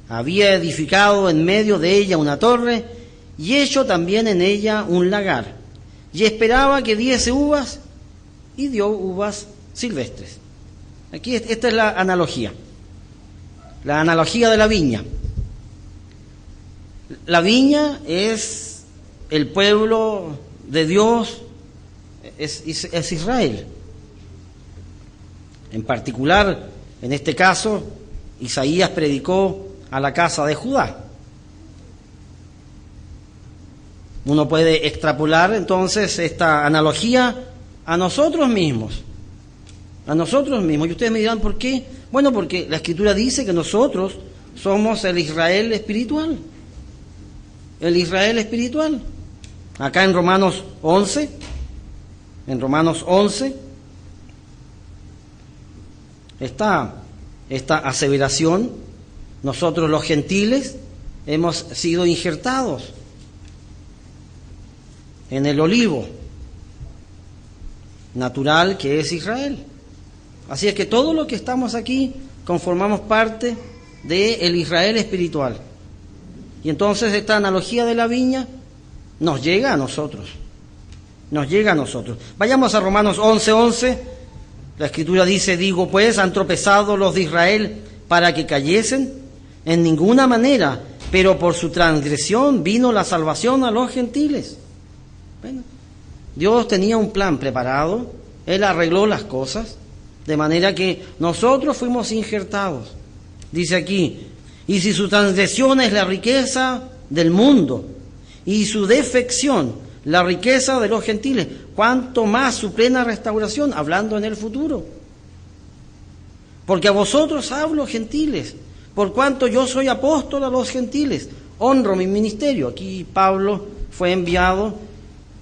Había edificado en medio de ella una torre, y hecho también en ella un lagar. Y esperaba que diese uvas, y dio uvas silvestres. Aquí esta es la analogía de la viña. La viña es el pueblo de Dios, es Israel. En particular, en este caso, Isaías predicó a la casa de Judá. Uno puede extrapolar entonces esta analogía a nosotros mismos. A nosotros mismos. Y ustedes me dirán, ¿por qué? Bueno, porque la Escritura dice que nosotros somos el Israel espiritual. El Israel espiritual. Acá en Romanos 11, está esta aseveración: nosotros los gentiles hemos sido injertados en el olivo natural que es Israel. Así es que todo lo que estamos aquí conformamos parte del Israel espiritual. Y entonces esta analogía de la viña nos llega a nosotros. Nos llega a nosotros. Vayamos a Romanos 11:11. La Escritura dice: digo pues, ¿han tropezado los de Israel para que cayesen? En ninguna manera, pero por su transgresión vino la salvación a los gentiles. Bueno, Dios tenía un plan preparado, Él arregló las cosas, de manera que nosotros fuimos injertados. Dice aquí: y si su transgresión es la riqueza del mundo, y su defección la riqueza de los gentiles, ¿cuánto más su plena restauración? Hablando en el futuro. Porque a vosotros hablo, gentiles, por cuanto yo soy apóstol a los gentiles, honro mi ministerio. Aquí Pablo fue enviado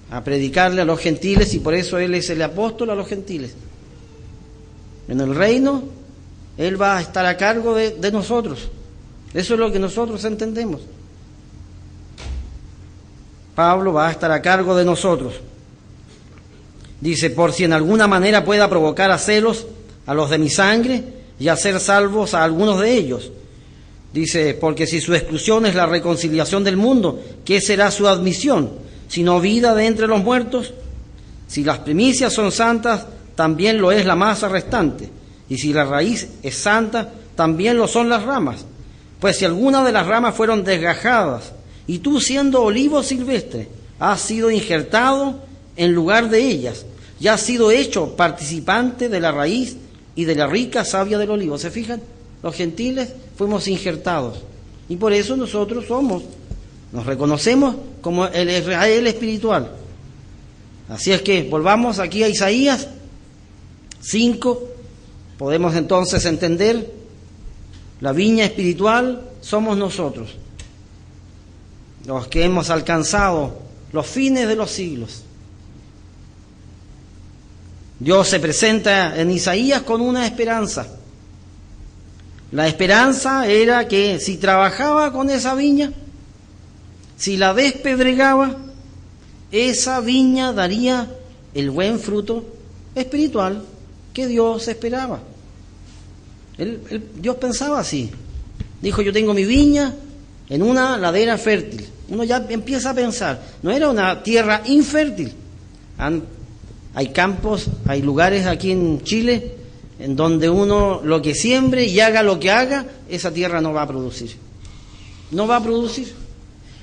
a predicarle a los gentiles y por eso él es el apóstol a los gentiles. En el reino, él va a estar a cargo de nosotros. Eso es lo que nosotros entendemos. Pablo va a estar a cargo de nosotros. Dice: por si en alguna manera pueda provocar a celos a los de mi sangre y hacer salvos a algunos de ellos. Dice: porque si su exclusión es la reconciliación del mundo, ¿qué será su admisión? Sino vida de entre los muertos. Si las primicias son santas, también lo es la masa restante. Y si la raíz es santa, también lo son las ramas. Pues si alguna de las ramas fueron desgajadas, y tú, siendo olivo silvestre, has sido injertado en lugar de ellas, y has sido hecho participante de la raíz y de la rica savia del olivo. ¿Se fijan? Los gentiles fuimos injertados, y por eso nosotros nos reconocemos como el Israel espiritual. Así es que volvamos aquí a Isaías 5, podemos entonces entender: la viña espiritual somos nosotros, los que hemos alcanzado los fines de los siglos. Dios se presenta en Isaías con una esperanza. La esperanza era que si trabajaba con esa viña, si la despedregaba, esa viña daría el buen fruto espiritual que Dios esperaba. Dios pensaba así. Dijo: yo tengo mi viña en una ladera fértil. Uno ya empieza a pensar, no era una tierra infértil. Hay campos, hay lugares aquí en Chile en donde uno lo que siembre y haga lo que haga, esa tierra no va a producir. No va a producir.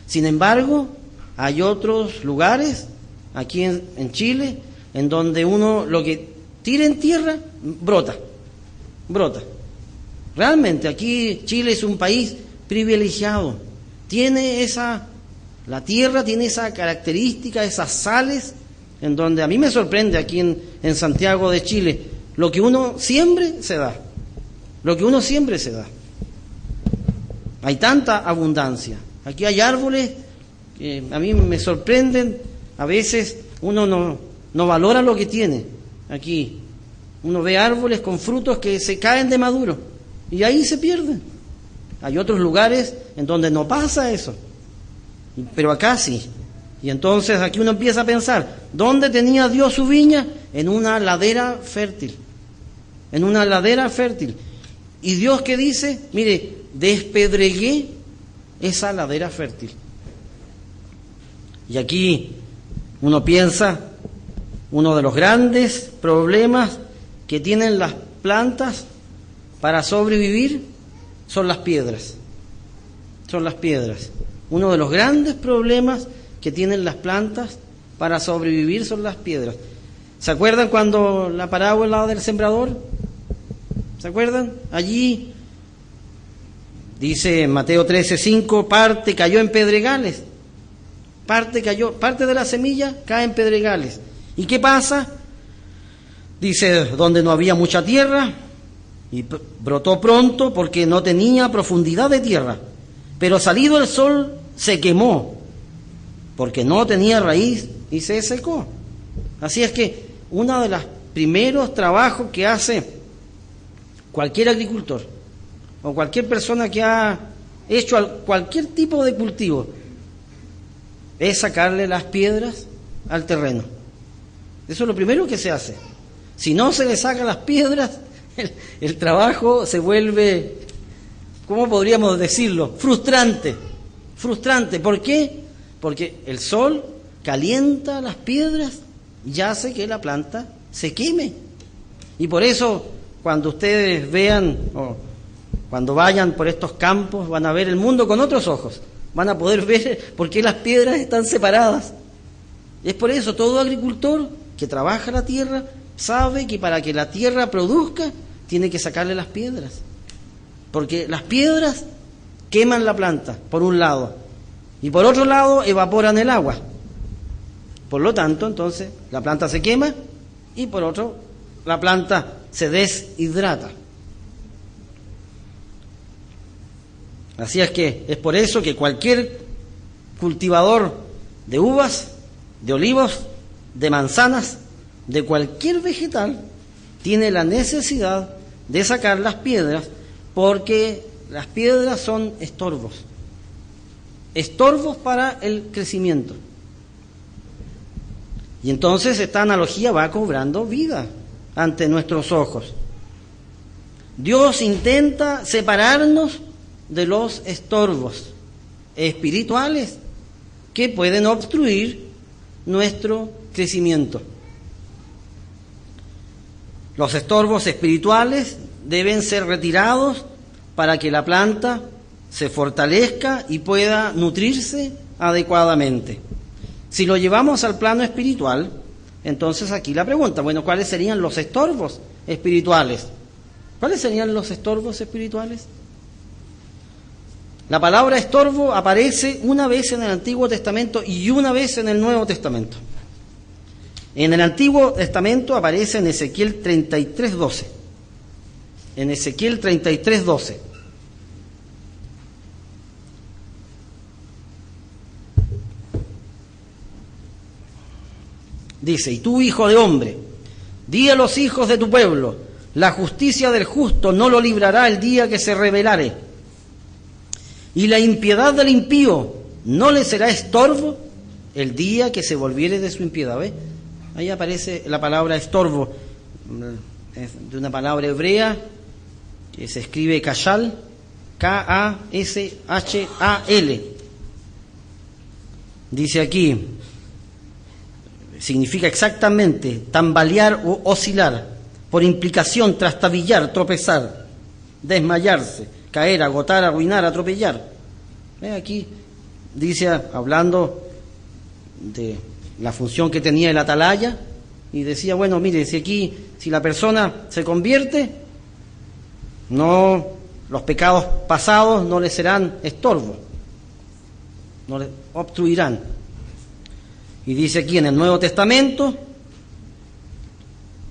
Sin embargo, hay otros lugares aquí en Chile en donde uno lo que tira en tierra, brota. Realmente aquí Chile es un país privilegiado. La tierra tiene esa característica, esas sales, en donde a mí me sorprende aquí en Santiago de Chile, lo que uno siembre se da. Lo que uno siembre se da. Hay tanta abundancia. Aquí hay árboles que a mí me sorprenden. A veces uno no valora lo que tiene. Aquí uno ve árboles con frutos que se caen de maduro y ahí se pierden. Hay otros lugares en donde no pasa eso, pero acá sí. Y entonces aquí uno empieza a pensar, ¿dónde tenía Dios su viña? En una ladera fértil. En una ladera fértil. Y Dios, ¿qué dice? Mire, despedregué esa ladera fértil. Y aquí uno piensa, uno de los grandes problemas que tienen las plantas para sobrevivir son las piedras. Son las piedras. Uno de los grandes problemas que tienen las plantas para sobrevivir son las piedras. ¿Se acuerdan cuando la parábola del sembrador? ¿Se acuerdan? Allí Dice en Mateo 13:5, parte cayó en pedregales. Parte de la semilla cae en pedregales. ¿Y qué pasa? Dice, donde no había mucha tierra, y brotó pronto porque no tenía profundidad de tierra. Pero salido el sol se quemó, porque no tenía raíz y se secó. Así es que uno de los primeros trabajos que hace cualquier agricultor o cualquier persona que ha hecho cualquier tipo de cultivo es sacarle las piedras al terreno. Eso es lo primero que se hace. Si no se le sacan las piedras, el trabajo se vuelve, ¿cómo podríamos decirlo? Frustrante. ¿Por qué? Porque el sol calienta las piedras y hace que la planta se queme. Y por eso, cuando ustedes vean o cuando vayan por estos campos, van a ver el mundo con otros ojos. Van a poder ver por qué las piedras están separadas. Y es por eso, todo agricultor que trabaja la tierra sabe que para que la tierra produzca, tiene que sacarle las piedras. Porque las piedras queman la planta, por un lado, y por otro lado evaporan el agua. Por lo tanto, entonces, la planta se quema y por otro, la planta se deshidrata. Así es que es por eso que cualquier cultivador de uvas, de olivos, de manzanas, de cualquier vegetal, tiene la necesidad de sacar las piedras, porque las piedras son estorbos para el crecimiento. Y entonces esta analogía va cobrando vida ante nuestros ojos. Dios intenta separarnos de los estorbos espirituales que pueden obstruir nuestro crecimiento. Los estorbos espirituales deben ser retirados para que la planta se fortalezca y pueda nutrirse adecuadamente. Si lo llevamos al plano espiritual, entonces aquí la pregunta, bueno, ¿cuáles serían los estorbos espirituales? ¿Cuáles serían los estorbos espirituales? La palabra estorbo aparece una vez en el Antiguo Testamento y una vez en el Nuevo Testamento. En el Antiguo Testamento aparece en Ezequiel 33:12. En Ezequiel 33:12. Dice, y tú, hijo de hombre, di a los hijos de tu pueblo, la justicia del justo no lo librará el día que se rebelare, y la impiedad del impío no le será estorbo el día que se volviere de su impiedad. ¿Ves? Ahí aparece la palabra estorbo, es de una palabra hebrea que se escribe kashal, K-A-S-H-A-L. Dice aquí, significa exactamente tambalear o oscilar, por implicación trastabillar, tropezar, desmayarse, caer, agotar, arruinar, atropellar. Aquí dice, hablando de la función que tenía el atalaya, y decía, bueno, mire, si la persona se convierte, no, los pecados pasados no le serán estorbo, no le obstruirán. Y dice aquí en el Nuevo Testamento,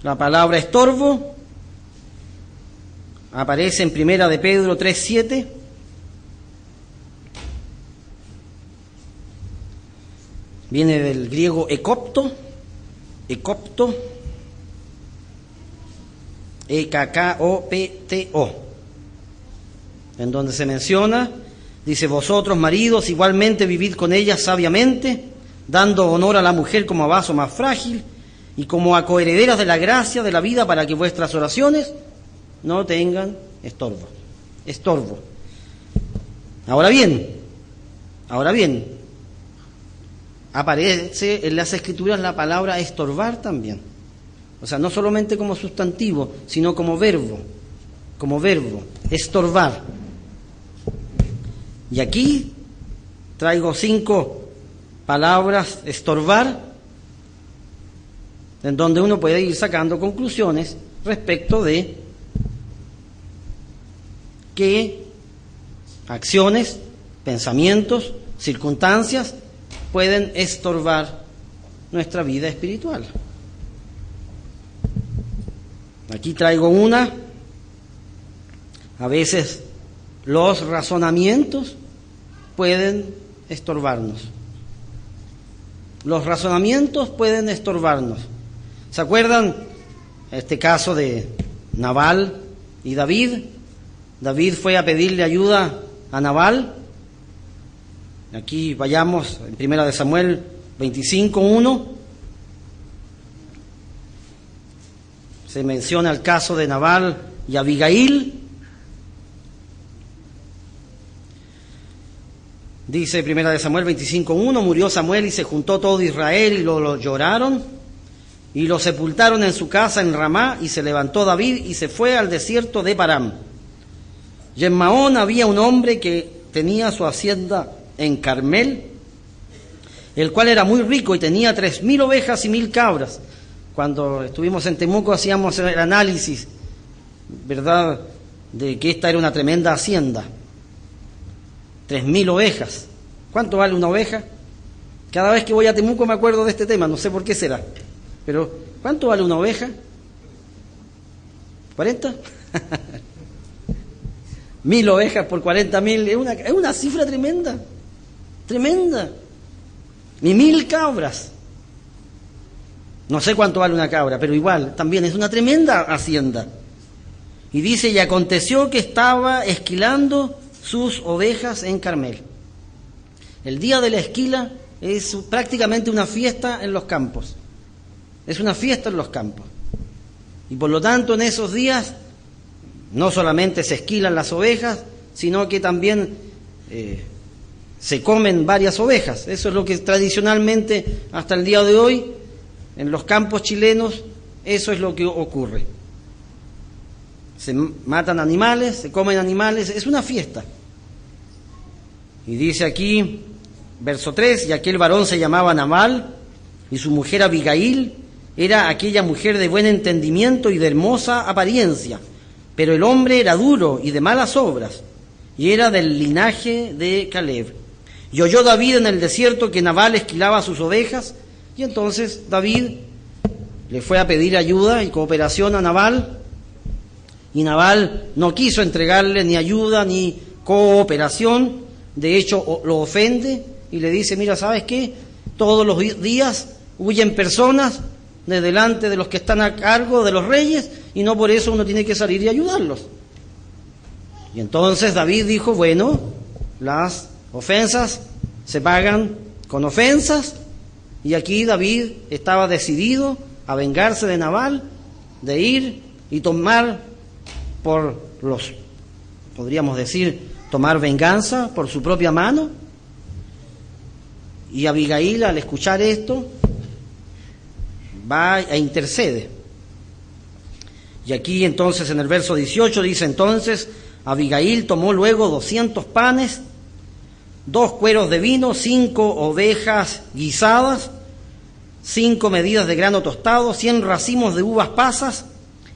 la palabra estorbo aparece en Primera de Pedro 3:7. Viene del griego ekopto, E-K-K-O-P-T-O, en donde se menciona, dice, vosotros maridos igualmente vivid con ellas sabiamente, dando honor a la mujer como a vaso más frágil y como a coherederas de la gracia de la vida, para que vuestras oraciones no tengan estorbo. Ahora bien, aparece en las Escrituras la palabra estorbar también. O sea, no solamente como sustantivo, sino como verbo, estorbar. Y aquí traigo 5 palabras, estorbar, en donde uno puede ir sacando conclusiones respecto de qué acciones, pensamientos, circunstancias pueden estorbar nuestra vida espiritual. Aquí traigo una. A veces los razonamientos pueden estorbarnos. Los razonamientos pueden estorbarnos. ¿Se acuerdan este caso de Nabal y David? David fue a pedirle ayuda a Nabal. Aquí vayamos en 1 de Samuel 25:1. Se menciona el caso de Nabal y Abigail. Dice 1 de Samuel 25:1, murió Samuel y se juntó todo Israel y lo lloraron y lo sepultaron en su casa en Ramá, y se levantó David y se fue al desierto de Param. Y en Maón había un hombre que tenía su hacienda en Carmel, el cual era muy rico y tenía 3,000 ovejas y 1,000 cabras. Cuando estuvimos en Temuco hacíamos el análisis, ¿verdad?, de que esta era una tremenda hacienda. 3,000 ovejas. ¿Cuánto vale una oveja? Cada vez que voy a Temuco me acuerdo de este tema, no sé por qué será. Pero, ¿cuánto vale una oveja? ¿40? 1,000 ovejas por 40,000, es una cifra tremenda, tremenda. Y 1,000 cabras. No sé cuánto vale una cabra, pero igual, también es una tremenda hacienda. Y dice, y aconteció que estaba esquilando sus ovejas en Carmel. El día de la esquila es prácticamente una fiesta en los campos. Es una fiesta en los campos. Y por lo tanto, en esos días, no solamente se esquilan las ovejas, sino que también se comen varias ovejas. Eso es lo que tradicionalmente, hasta el día de hoy, en los campos chilenos, eso es lo que ocurre. Se matan animales, se comen animales, es una fiesta. Y dice aquí, verso 3, y aquel varón se llamaba Nabal, y su mujer Abigail era aquella mujer de buen entendimiento y de hermosa apariencia, pero el hombre era duro y de malas obras, y era del linaje de Caleb. Y oyó David en el desierto que Nabal esquilaba sus ovejas, y entonces David le fue a pedir ayuda y cooperación a Nabal, y Nabal no quiso entregarle ni ayuda ni cooperación. De hecho lo ofende y le dice, mira, ¿sabes qué? Todos los días huyen personas de delante de los que están a cargo de los reyes, y no por eso uno tiene que salir y ayudarlos. Y entonces David dijo, bueno, las ofensas se pagan con ofensas, y aquí David estaba decidido a vengarse de Nabal, de ir y tomar podríamos decir, tomar venganza por su propia mano. Y Abigail, al escuchar esto, va e intercede. Y aquí entonces en el verso 18 dice, entonces Abigail tomó luego 200 panes, 2 cueros de vino, 5 ovejas guisadas, 5 medidas de grano tostado, 100 racimos de uvas pasas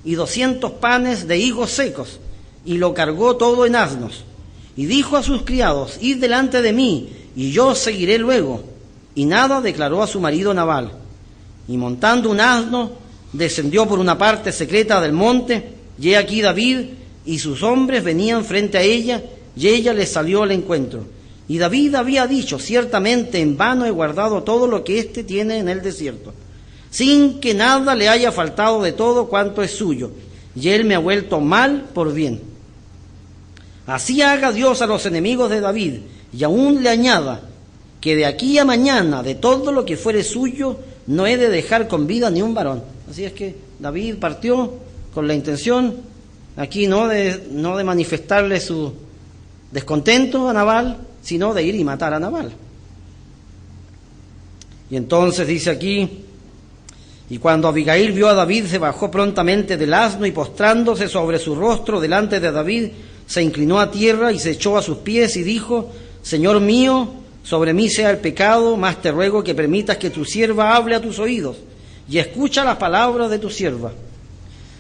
y 200 panes de higos secos, y lo cargó todo en asnos. Y dijo a sus criados, id delante de mí, y yo seguiré luego. Y nada declaró a su marido Nabal. Y montando un asno, descendió por una parte secreta del monte, y he aquí David y sus hombres venían frente a ella, y ella les salió al encuentro. Y David había dicho, ciertamente en vano he guardado todo lo que éste tiene en el desierto, sin que nada le haya faltado de todo cuanto es suyo, y él me ha vuelto mal por bien. Así haga Dios a los enemigos de David, y aún le añada, que de aquí a mañana, de todo lo que fuere suyo, no he de dejar con vida ni un varón. Así es que David partió con la intención, aquí no de manifestarle su descontento a Nabal, sino de ir y matar a Nabal. Y entonces dice aquí, y cuando Abigail vio a David, se bajó prontamente del asno, y postrándose sobre su rostro delante de David, se inclinó a tierra y se echó a sus pies y dijo, Señor mío, sobre mí sea el pecado, mas te ruego que permitas que tu sierva hable a tus oídos, y escucha las palabras de tu sierva.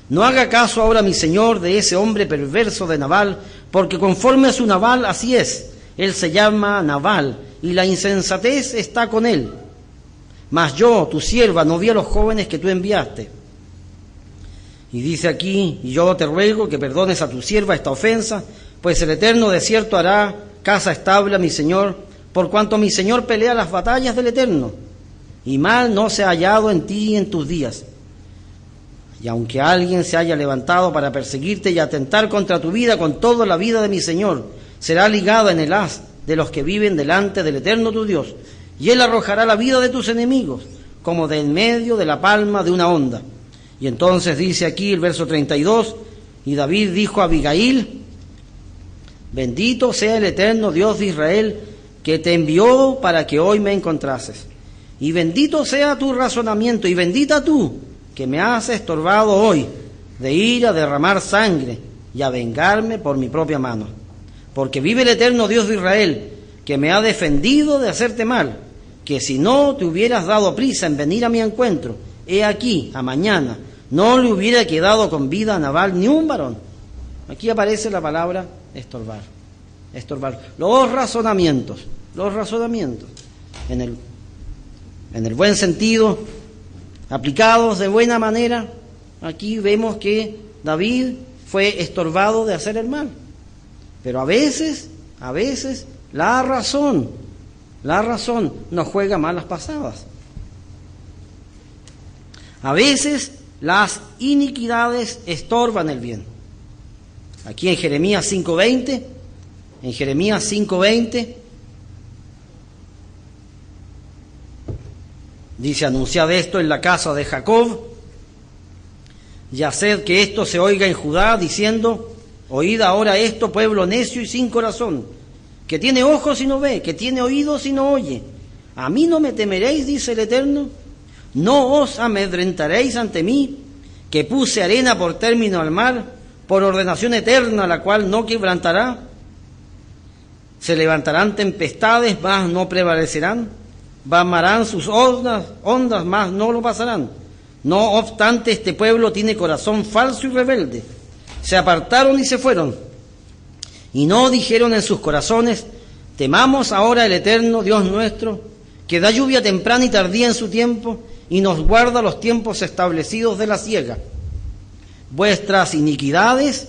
No haga caso ahora mi señor de ese hombre perverso de Nabal, porque conforme a su Nabal así es. Él se llama Nabal, y la insensatez está con él. Mas yo, tu sierva, no vi a los jóvenes que tú enviaste. Y dice aquí, y yo te ruego que perdones a tu sierva esta ofensa, pues el Eterno de cierto hará casa estable a mi señor, por cuanto mi señor pelea las batallas del Eterno, y mal no se ha hallado en ti y en tus días. Y aunque alguien se haya levantado para perseguirte y atentar contra tu vida con toda la vida de mi señor, será ligado en el haz de los que viven delante del Eterno tu Dios, y él arrojará la vida de tus enemigos, como de en medio de la palma de una onda. Y entonces dice aquí el verso 32, y David dijo a Abigail, bendito sea el Eterno Dios de Israel, que te envió para que hoy me encontrases. Y bendito sea tu razonamiento, y bendita tú, que me has estorbado hoy, de ir a derramar sangre y a vengarme por mi propia mano. Porque vive el Eterno Dios de Israel, que me ha defendido de hacerte mal, que si no te hubieras dado prisa en venir a mi encuentro, he aquí, a mañana, no le hubiera quedado con vida a Nabal ni un varón. Aquí aparece la palabra estorbar. Estorbar. Los razonamientos. En el buen sentido, aplicados de buena manera, aquí vemos que David fue estorbado de hacer el mal. Pero a veces, la razón nos juega malas pasadas. A veces las iniquidades estorban el bien. Aquí en Jeremías 5:20, dice, anunciad esto en la casa de Jacob, y haced que esto se oiga en Judá, diciendo, oíd ahora esto, pueblo necio y sin corazón, que tiene ojos y no ve, que tiene oídos y no oye. A mí no me temeréis, dice el Eterno, no os amedrentaréis ante mí, que puse arena por término al mar, por ordenación eterna, la cual no quebrantará. Se levantarán tempestades, mas no prevalecerán. Bamarán sus ondas, mas no lo pasarán. No obstante, este pueblo tiene corazón falso y rebelde. Se apartaron y se fueron. Y no dijeron en sus corazones, temamos ahora el Eterno Dios nuestro, que da lluvia temprana y tardía en su tiempo, y nos guarda los tiempos establecidos de la siega. Vuestras iniquidades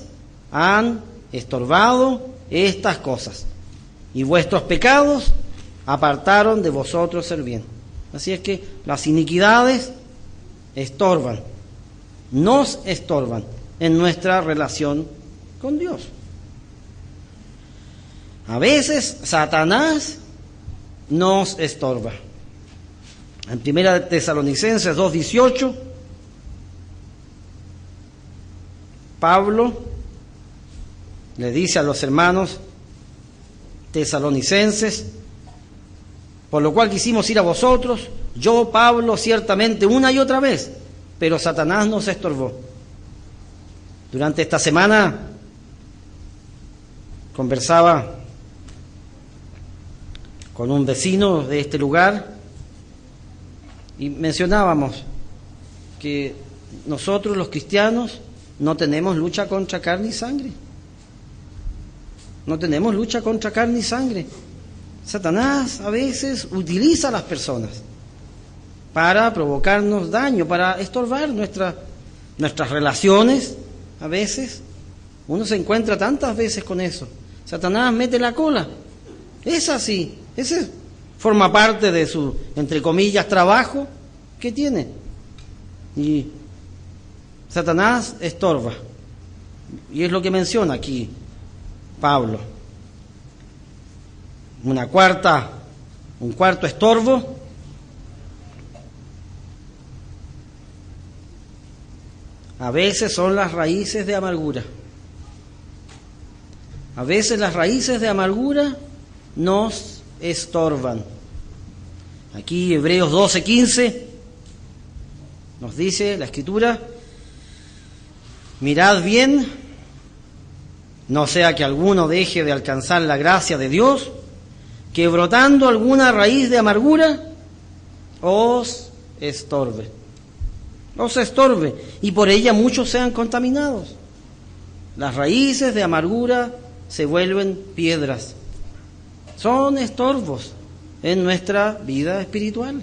han estorbado estas cosas, y vuestros pecados apartaron de vosotros el bien. Así es que las iniquidades estorban, nos estorban en nuestra relación con Dios. A veces Satanás nos estorba. En 1 Tesalonicenses 2:18, Pablo le dice a los hermanos tesalonicenses, por lo cual quisimos ir a vosotros, yo, Pablo, ciertamente una y otra vez, pero Satanás nos estorbó. Durante esta semana conversaba con un vecino de este lugar y mencionábamos que nosotros los cristianos no tenemos lucha contra carne y sangre. No tenemos lucha contra carne y sangre. Satanás a veces utiliza a las personas para provocarnos daño, para estorbar nuestras relaciones. A veces uno se encuentra tantas veces con eso. Satanás mete la cola. Es así. Ese forma parte de su, entre comillas, trabajo que tiene. Y Satanás estorba. Y es lo que menciona aquí Pablo. Un cuarto estorbo a veces son las raíces de amargura. A veces las raíces de amargura nos estorban. Aquí Hebreos 12:15 nos dice la Escritura, mirad bien, no sea que alguno deje de alcanzar la gracia de Dios, que brotando alguna raíz de amargura os estorbe. los estorbe, y por ella muchos sean contaminados. Las raíces de amargura se vuelven piedras. Son estorbos en nuestra vida espiritual.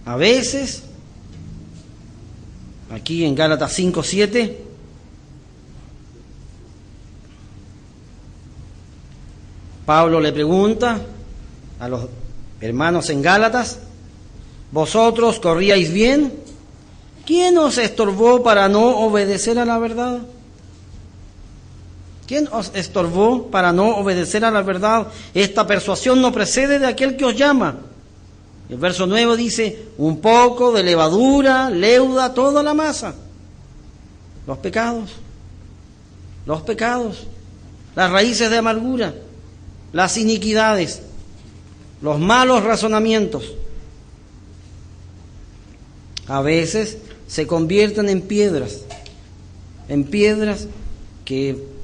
A veces, aquí en Gálatas 5:7, Pablo le pregunta a los hermanos en Gálatas: ¿vosotros corríais bien? ¿Quién os estorbó para no obedecer a la verdad? ¿Quién os estorbó para no obedecer a la verdad? Esta persuasión no procede de aquel que os llama. El verso 9 dice: un poco de levadura leuda toda la masa. Los pecados, las raíces de amargura, las iniquidades, los malos razonamientos, a veces se convierten en piedras que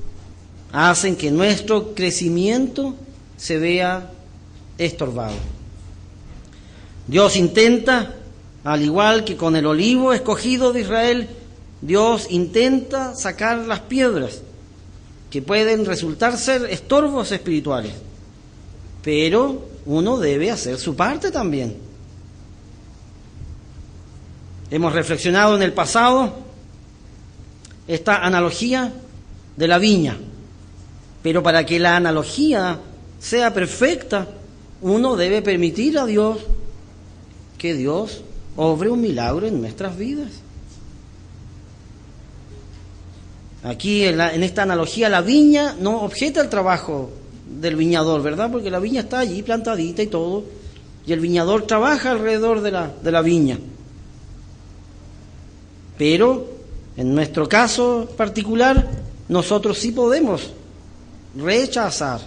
hacen que nuestro crecimiento se vea estorbado. Dios intenta, al igual que con el olivo escogido de Israel, Dios intenta sacar las piedras que pueden resultar ser estorbos espirituales. Pero uno debe hacer su parte también. Hemos reflexionado en el pasado esta analogía de la viña, pero para que la analogía sea perfecta, uno debe permitir a Dios que Dios obre un milagro en nuestras vidas. Aquí en esta analogía la viña no objeta el trabajo del viñador, ¿verdad? Porque la viña está allí plantadita y todo, y el viñador trabaja alrededor de la viña. Pero en nuestro caso particular, nosotros sí podemos rechazar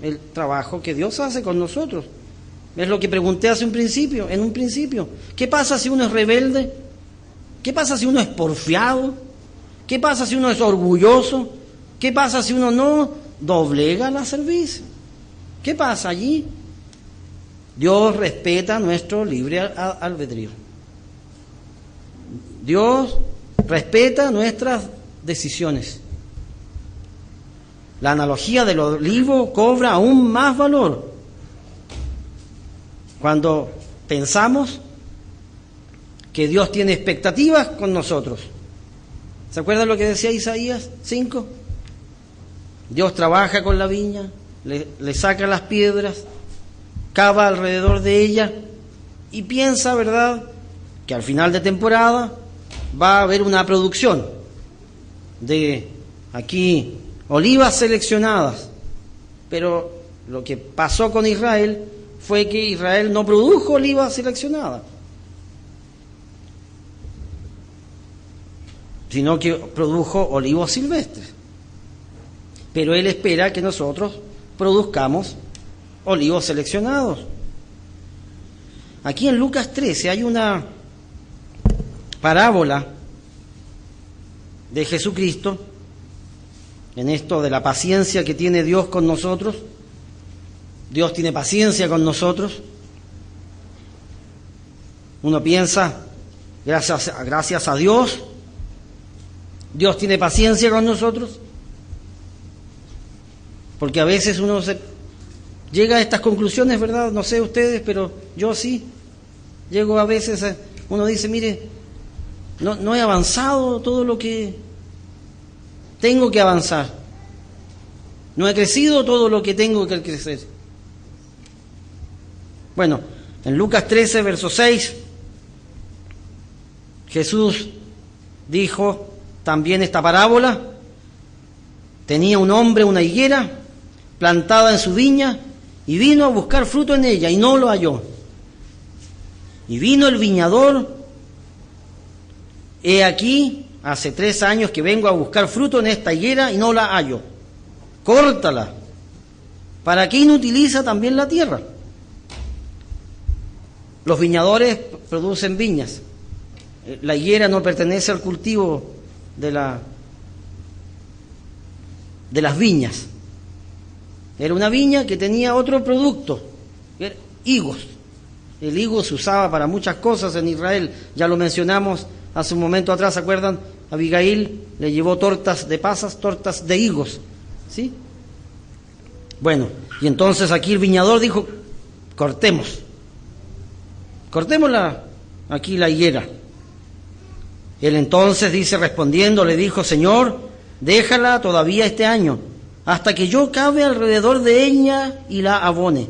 el trabajo que Dios hace con nosotros. Es lo que pregunté en un principio. ¿Qué pasa si uno es rebelde? ¿Qué pasa si uno es porfiado? ¿Qué pasa si uno es orgulloso? ¿Qué pasa si uno no doblega la cerviz? ¿Qué pasa allí? Dios respeta nuestro libre albedrío. Dios respeta nuestras decisiones. La analogía del olivo cobra aún más valor cuando pensamos que Dios tiene expectativas con nosotros. ¿Se acuerdan lo que decía Isaías 5? Dios trabaja con la viña, le saca las piedras, cava alrededor de ella y piensa, ¿verdad?, que al final de temporada va a haber una producción de aquí olivas seleccionadas. Pero lo que pasó con Israel fue que Israel no produjo olivas seleccionadas, sino que produjo olivos silvestres. Pero Él espera que nosotros produzcamos olivos seleccionados. Aquí en Lucas 13 hay una parábola de Jesucristo en esto de la paciencia que tiene Dios con nosotros. Dios tiene paciencia con nosotros. Uno piensa, gracias a Dios, Dios tiene paciencia con nosotros, porque a veces uno llega a estas conclusiones, ¿verdad? No sé ustedes, pero yo sí llego a veces uno dice, mire, no he avanzado todo lo que tengo que avanzar, no he crecido todo lo que tengo que crecer. Bueno, en Lucas 13, verso 6, Jesús dijo también esta parábola. Tenía un hombre una higuera plantada en su viña y vino a buscar fruto en ella y no lo halló. Y vino el viñador: he aquí, hace 3 años que vengo a buscar fruto en esta higuera y no la hallo. Córtala. ¿Para qué inutiliza también la tierra? Los viñadores producen viñas. La higuera no pertenece al cultivo de las viñas. Era una viña que tenía otro producto, higos. El higo se usaba para muchas cosas en Israel, ya lo mencionamos hace un momento atrás, ¿se acuerdan? Abigail le llevó tortas de pasas, tortas de higos, ¿sí? Bueno, y entonces aquí el viñador dijo, cortemos aquí la higuera. Él entonces dice, respondiendo, le dijo, Señor, déjala todavía este año, hasta que yo cave alrededor de ella y la abone.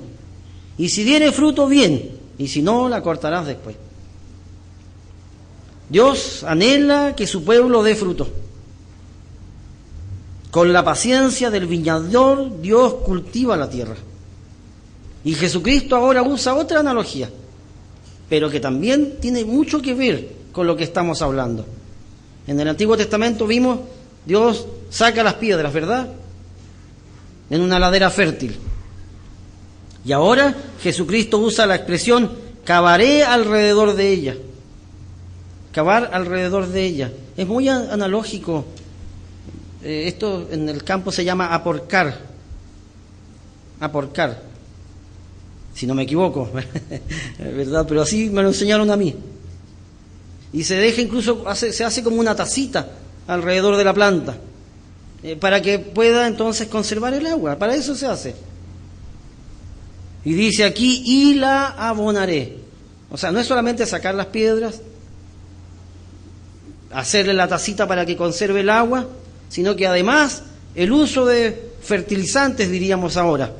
Y si diere fruto, bien, y si no, la cortarás después. Dios anhela que su pueblo dé fruto. Con la paciencia del viñador, Dios cultiva la tierra. Y Jesucristo ahora usa otra analogía, pero que también tiene mucho que ver con lo que estamos hablando. En el Antiguo Testamento vimos, Dios saca las piedras, ¿verdad?, en una ladera fértil. Y ahora Jesucristo usa la expresión, cavaré alrededor de ella. Cavar alrededor de ella. Es muy analógico. Esto en el campo se llama aporcar. Aporcar. Si no me equivoco, ¿verdad? Pero así me lo enseñaron a mí. Y se deja incluso, se hace como una tacita alrededor de la planta, para que pueda entonces conservar el agua. Para eso se hace. Y dice aquí, y la abonaré. O sea, no es solamente sacar las piedras, hacerle la tacita para que conserve el agua, sino que además el uso de fertilizantes, diríamos ahora.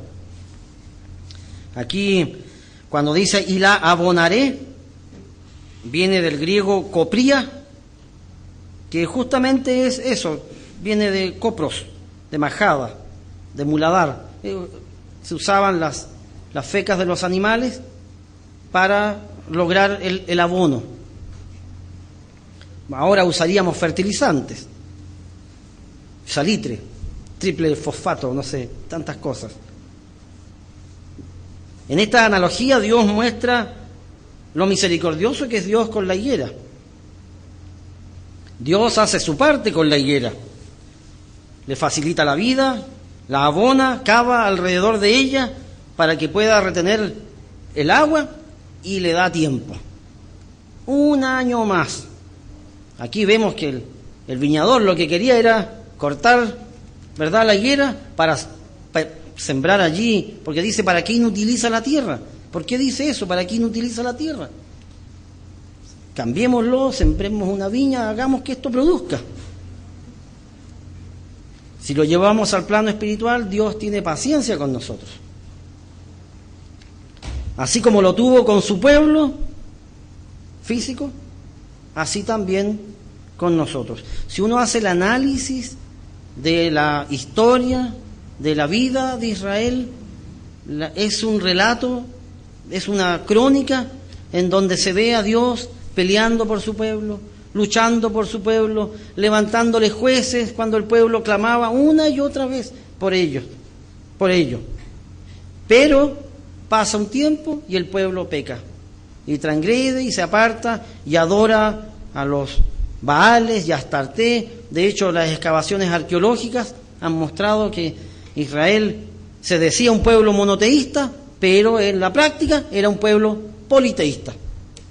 Aquí, cuando dice, y la abonaré, viene del griego copría, que justamente es eso, viene de copros, de majada, de muladar. Se usaban las fecas de los animales para lograr el abono. Ahora usaríamos fertilizantes, salitre, triple fosfato, no sé, tantas cosas. En esta analogía Dios muestra lo misericordioso que es Dios con la higuera. Dios hace su parte con la higuera. Le facilita la vida, la abona, cava alrededor de ella para que pueda retener el agua y le da tiempo. Un año más. Aquí vemos que el viñador lo que quería era cortar, ¿verdad?, la higuera para sembrar allí, porque dice, ¿para qué inutiliza la tierra? ¿Por qué dice eso? ¿Para qué inutiliza la tierra? Cambiémoslo, sembremos una viña, hagamos que esto produzca. Si lo llevamos al plano espiritual, Dios tiene paciencia con nosotros. Así como lo tuvo con su pueblo físico, así también con nosotros. Si uno hace el análisis de la historia, de la vida de Israel, es un relato, es una crónica en donde se ve a Dios peleando por su pueblo, luchando por su pueblo, levantándole jueces cuando el pueblo clamaba una y otra vez por ellos. Pero pasa un tiempo y el pueblo peca y transgrede y se aparta y adora a los Baales y a Astarte. De hecho, las excavaciones arqueológicas han mostrado que Israel se decía un pueblo monoteísta, pero en la práctica era un pueblo politeísta,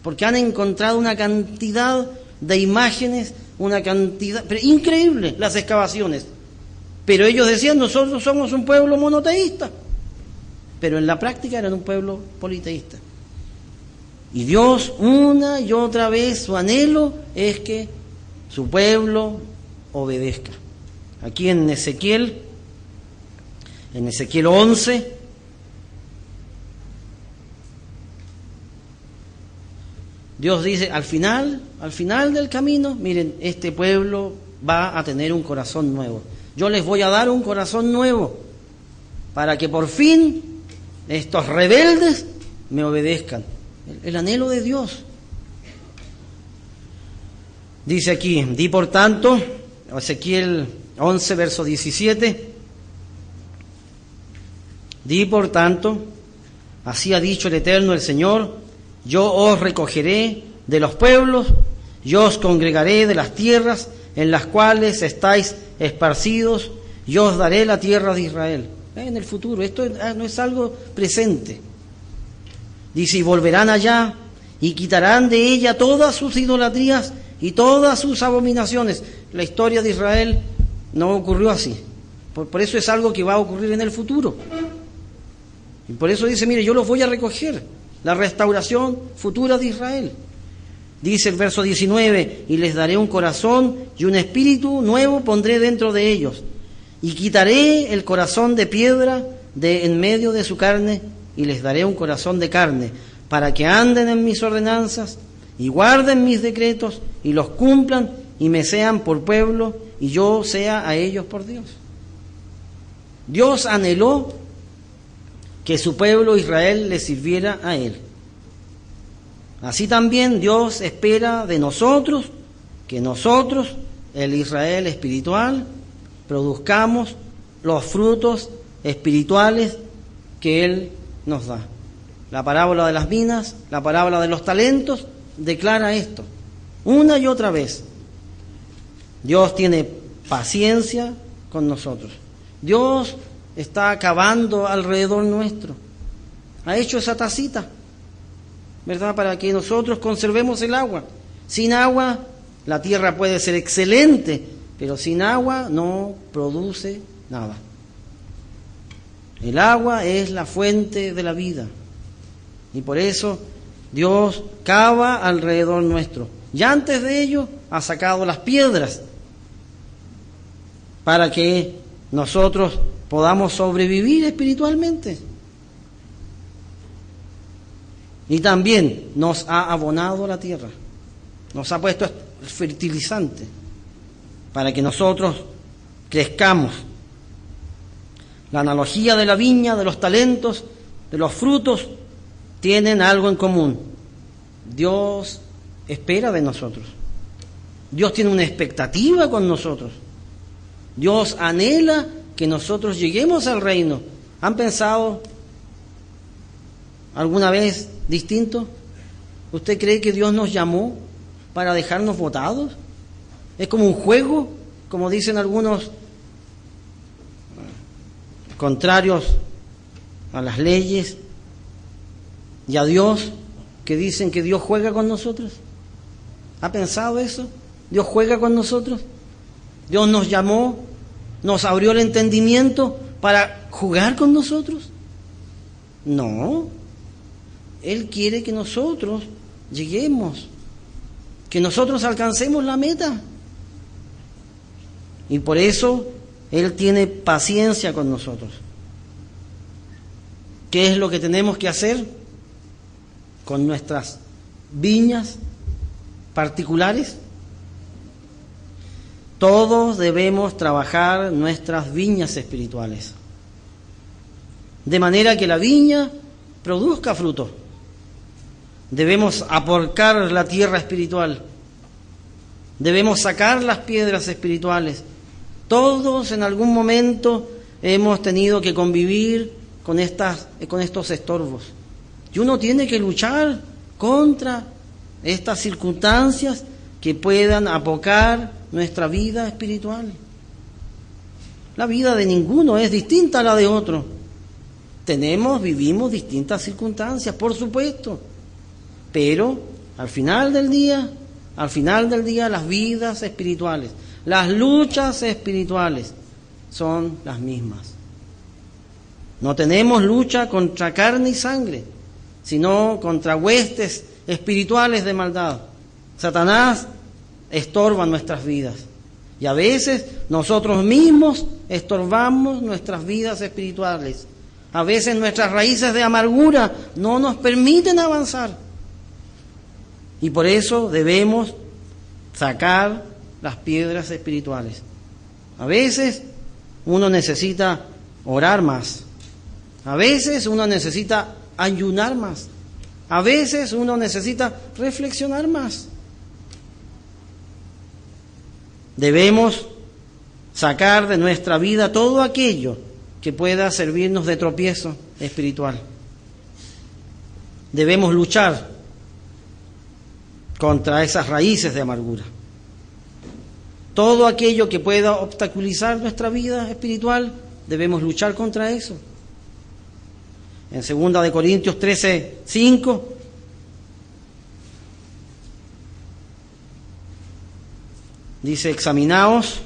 porque han encontrado una cantidad de imágenes, pero increíble las excavaciones. Pero ellos decían, nosotros somos un pueblo monoteísta, pero en la práctica eran un pueblo politeísta. Y Dios, una y otra vez, su anhelo es que su pueblo obedezca. Aquí en Ezequiel 11, Dios dice, al final del camino, miren, este pueblo va a tener un corazón nuevo. Yo les voy a dar un corazón nuevo para que por fin estos rebeldes me obedezcan. El anhelo de Dios. Dice aquí, di por tanto, Ezequiel 11, verso 17, di por tanto, así ha dicho el Eterno, el Señor, yo os recogeré de los pueblos, yo os congregaré de las tierras en las cuales estáis esparcidos, yo os daré la tierra de Israel. En el futuro, esto no es algo presente. Dice, y volverán allá y quitarán de ella todas sus idolatrías y todas sus abominaciones. La historia de Israel no ocurrió así. Por eso es algo que va a ocurrir en el futuro. Y por eso dice, mire, yo los voy a recoger. La restauración futura de Israel. Dice el verso 19, y les daré un corazón y un espíritu nuevo pondré dentro de ellos. Y quitaré el corazón de piedra de en medio de su carne y les daré un corazón de carne, para que anden en mis ordenanzas y guarden mis decretos y los cumplan y me sean por pueblo y yo sea a ellos por Dios. Dios anheló que su pueblo Israel le sirviera a Él. Así también Dios espera de nosotros que nosotros, el Israel espiritual, produzcamos los frutos espirituales que Él nos da. La parábola de las minas, la parábola de los talentos, declara esto una y otra vez. Dios tiene paciencia con nosotros. Dios está cavando alrededor nuestro. Ha hecho esa tacita, ¿verdad? Para que nosotros conservemos el agua. Sin agua, la tierra puede ser excelente, pero sin agua no produce nada. El agua es la fuente de la vida. Y por eso Dios cava alrededor nuestro. Y antes de ello ha sacado las piedras para que nosotros podamos sobrevivir espiritualmente. Y también nos ha abonado la tierra. Nos ha puesto fertilizante para que nosotros crezcamos. La analogía de la viña, de los talentos, de los frutos, tienen algo en común. Dios espera de nosotros. Dios tiene una expectativa con nosotros. Dios anhela que nosotros lleguemos al reino. ¿Han pensado alguna vez distinto? ¿Usted cree que Dios nos llamó para dejarnos botados? ¿Es como un juego, como dicen algunos contrarios a las leyes y a Dios, que dicen que Dios juega con nosotros? ¿Ha pensado eso? ¿Dios juega con nosotros? ¿Dios nos llamó, nos abrió el entendimiento para jugar con nosotros? No. Él quiere que nosotros lleguemos, que nosotros alcancemos la meta. Y por eso Él tiene paciencia con nosotros. ¿Qué es lo que tenemos que hacer con nuestras viñas particulares? Todos debemos trabajar nuestras viñas espirituales, de manera que la viña produzca fruto. Debemos aporcar la tierra espiritual, debemos sacar las piedras espirituales. Todos en algún momento hemos tenido que convivir con estos estorbos. Y uno tiene que luchar contra estas circunstancias que puedan apocar nuestra vida espiritual. La vida de ninguno es distinta a la de otro. Vivimos distintas circunstancias, por supuesto. Pero al final del día, las vidas espirituales, las luchas espirituales son las mismas. No tenemos lucha contra carne y sangre, sino contra huestes espirituales de maldad. Satanás estorba nuestras vidas. Y a veces nosotros mismos estorbamos nuestras vidas espirituales. A veces nuestras raíces de amargura no nos permiten avanzar. Y por eso debemos sacar las piedras espirituales. A veces uno necesita orar más. A veces uno necesita ayunar más. A veces uno necesita reflexionar más. Debemos sacar de nuestra vida todo aquello que pueda servirnos de tropiezo espiritual. Debemos luchar contra esas raíces de amargura. Todo aquello que pueda obstaculizar nuestra vida espiritual, debemos luchar contra eso. En 2 de Corintios 13, 5. Dice, examinaos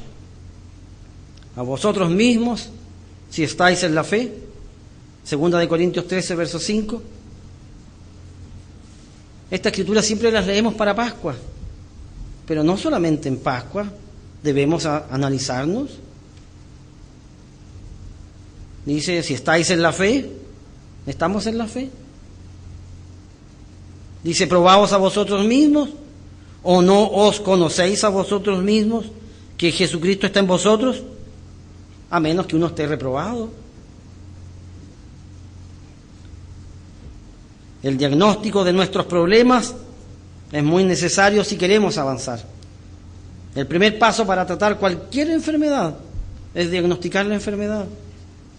a vosotros mismos si estáis en la fe. 2 de Corintios 13, verso 5. Esta escritura siempre las leemos para Pascua, pero no solamente en Pascua debemos analizarnos. Dice, si estáis en la fe, ¿estamos en la fe? Dice, probaos a vosotros mismos, ¿o no os conocéis a vosotros mismos que Jesucristo está en vosotros? A menos que uno esté reprobado. El diagnóstico de nuestros problemas es muy necesario si queremos avanzar. El primer paso para tratar cualquier enfermedad es diagnosticar la enfermedad.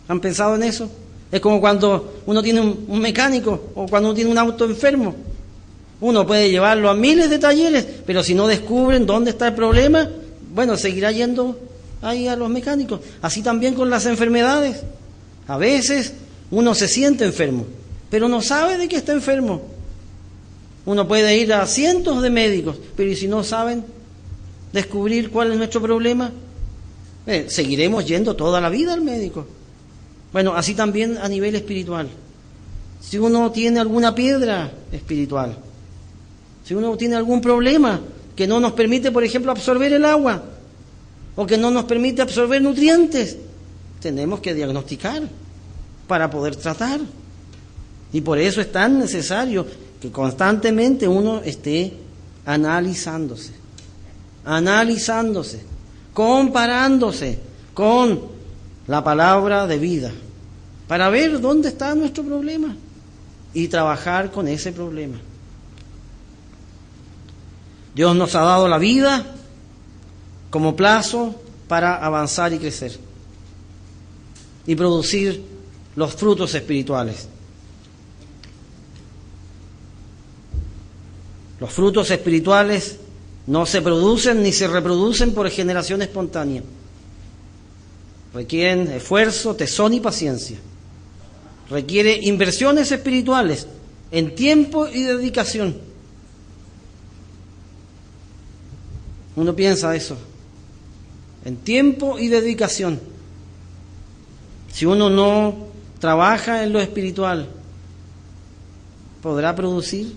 ¿Han pensado en eso? Es como cuando uno tiene un mecánico o cuando uno tiene un auto enfermo. Uno puede llevarlo a miles de talleres, pero si no descubren dónde está el problema, bueno, seguirá yendo ahí a los mecánicos. Así también con las enfermedades. A veces uno se siente enfermo, pero no sabe de qué está enfermo. Uno puede ir a cientos de médicos, pero ¿y si no saben descubrir cuál es nuestro problema? Seguiremos yendo toda la vida al médico. Bueno, así también a nivel espiritual. Si uno tiene alguna piedra espiritual, si uno tiene algún problema que no nos permite, por ejemplo, absorber el agua, o que no nos permite absorber nutrientes, tenemos que diagnosticar para poder tratar. Y por eso es tan necesario que constantemente uno esté analizándose, comparándose con la palabra de vida, para ver dónde está nuestro problema y trabajar con ese problema. Dios nos ha dado la vida como plazo para avanzar y crecer y producir los frutos espirituales. Los frutos espirituales no se producen ni se reproducen por generación espontánea. Requieren esfuerzo, tesón y paciencia. Requiere inversiones espirituales en tiempo y dedicación. Uno piensa eso, en tiempo y dedicación. Si uno no trabaja en lo espiritual, ¿podrá producir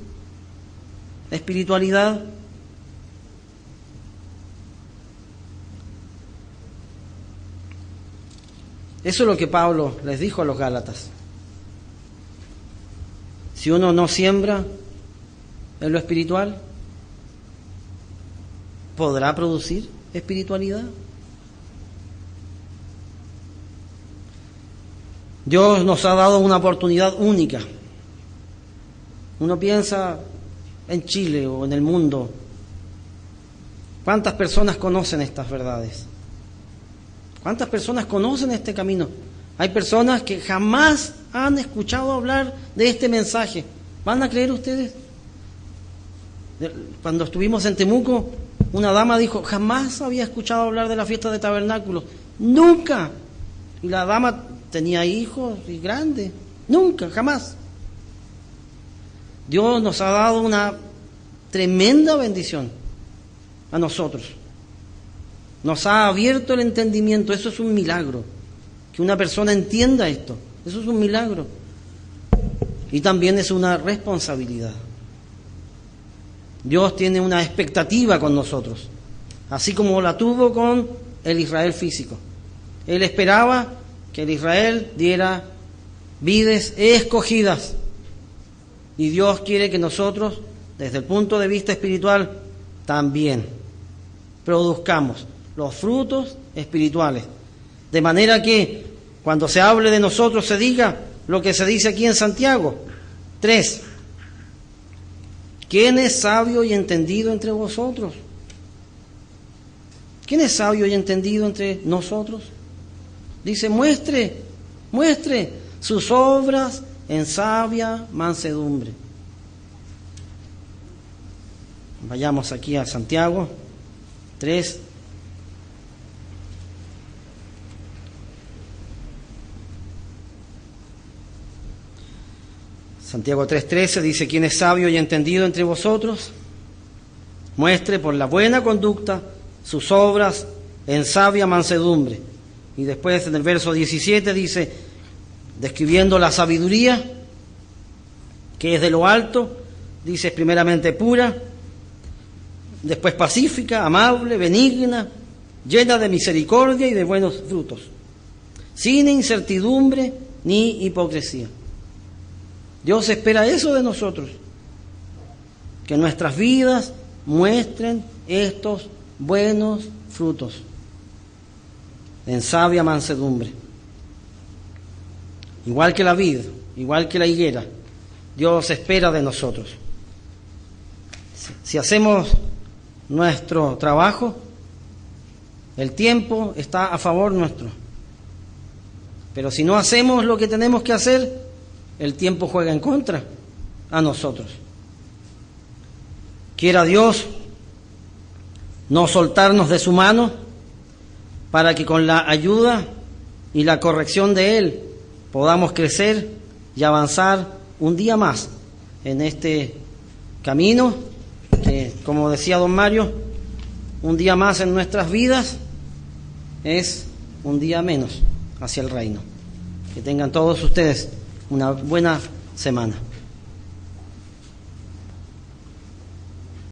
espiritualidad? Eso es lo que Pablo les dijo a los Gálatas. Si uno no siembra en lo espiritual, ¿podrá producir espiritualidad? Dios nos ha dado una oportunidad única. Uno piensa en Chile o en el mundo. ¿Cuántas personas conocen estas verdades? ¿Cuántas personas conocen este camino? Hay personas que jamás han escuchado hablar de este mensaje. ¿Van a creer ustedes? Cuando estuvimos en Temuco, una dama dijo, jamás había escuchado hablar de la fiesta de tabernáculos. ¡Nunca! Y la dama tenía hijos y grandes. ¡Nunca! ¡Jamás! Dios nos ha dado una tremenda bendición a nosotros. Nos ha abierto el entendimiento. Eso es un milagro. Que una persona entienda esto. Eso es un milagro. Y también es una responsabilidad. Dios tiene una expectativa con nosotros, así como la tuvo con el Israel físico. Él esperaba que el Israel diera vides escogidas. Y Dios quiere que nosotros, desde el punto de vista espiritual, también produzcamos los frutos espirituales. De manera que cuando se hable de nosotros se diga lo que se dice aquí en Santiago 3. ¿Quién es sabio y entendido entre vosotros? ¿Quién es sabio y entendido entre nosotros? Dice, muestre sus obras en sabia mansedumbre. Vayamos aquí a Santiago 3. Santiago 3:13 dice: quien es sabio y entendido entre vosotros, muestre por la buena conducta sus obras en sabia mansedumbre. Y después en el verso 17 dice, describiendo la sabiduría, que es de lo alto, dice primeramente pura, después pacífica, amable, benigna, llena de misericordia y de buenos frutos, sin incertidumbre ni hipocresía. Dios espera eso de nosotros, que nuestras vidas muestren estos buenos frutos en sabia mansedumbre. Igual que la vid, igual que la higuera, Dios espera de nosotros. Si hacemos nuestro trabajo, el tiempo está a favor nuestro. Pero si no hacemos lo que tenemos que hacer, el tiempo juega en contra a nosotros. Quiera Dios no soltarnos de su mano para que con la ayuda y la corrección de Él podamos crecer y avanzar un día más en este camino que, como decía don Mario, un día más en nuestras vidas es un día menos hacia el reino. Que tengan todos ustedes una buena semana.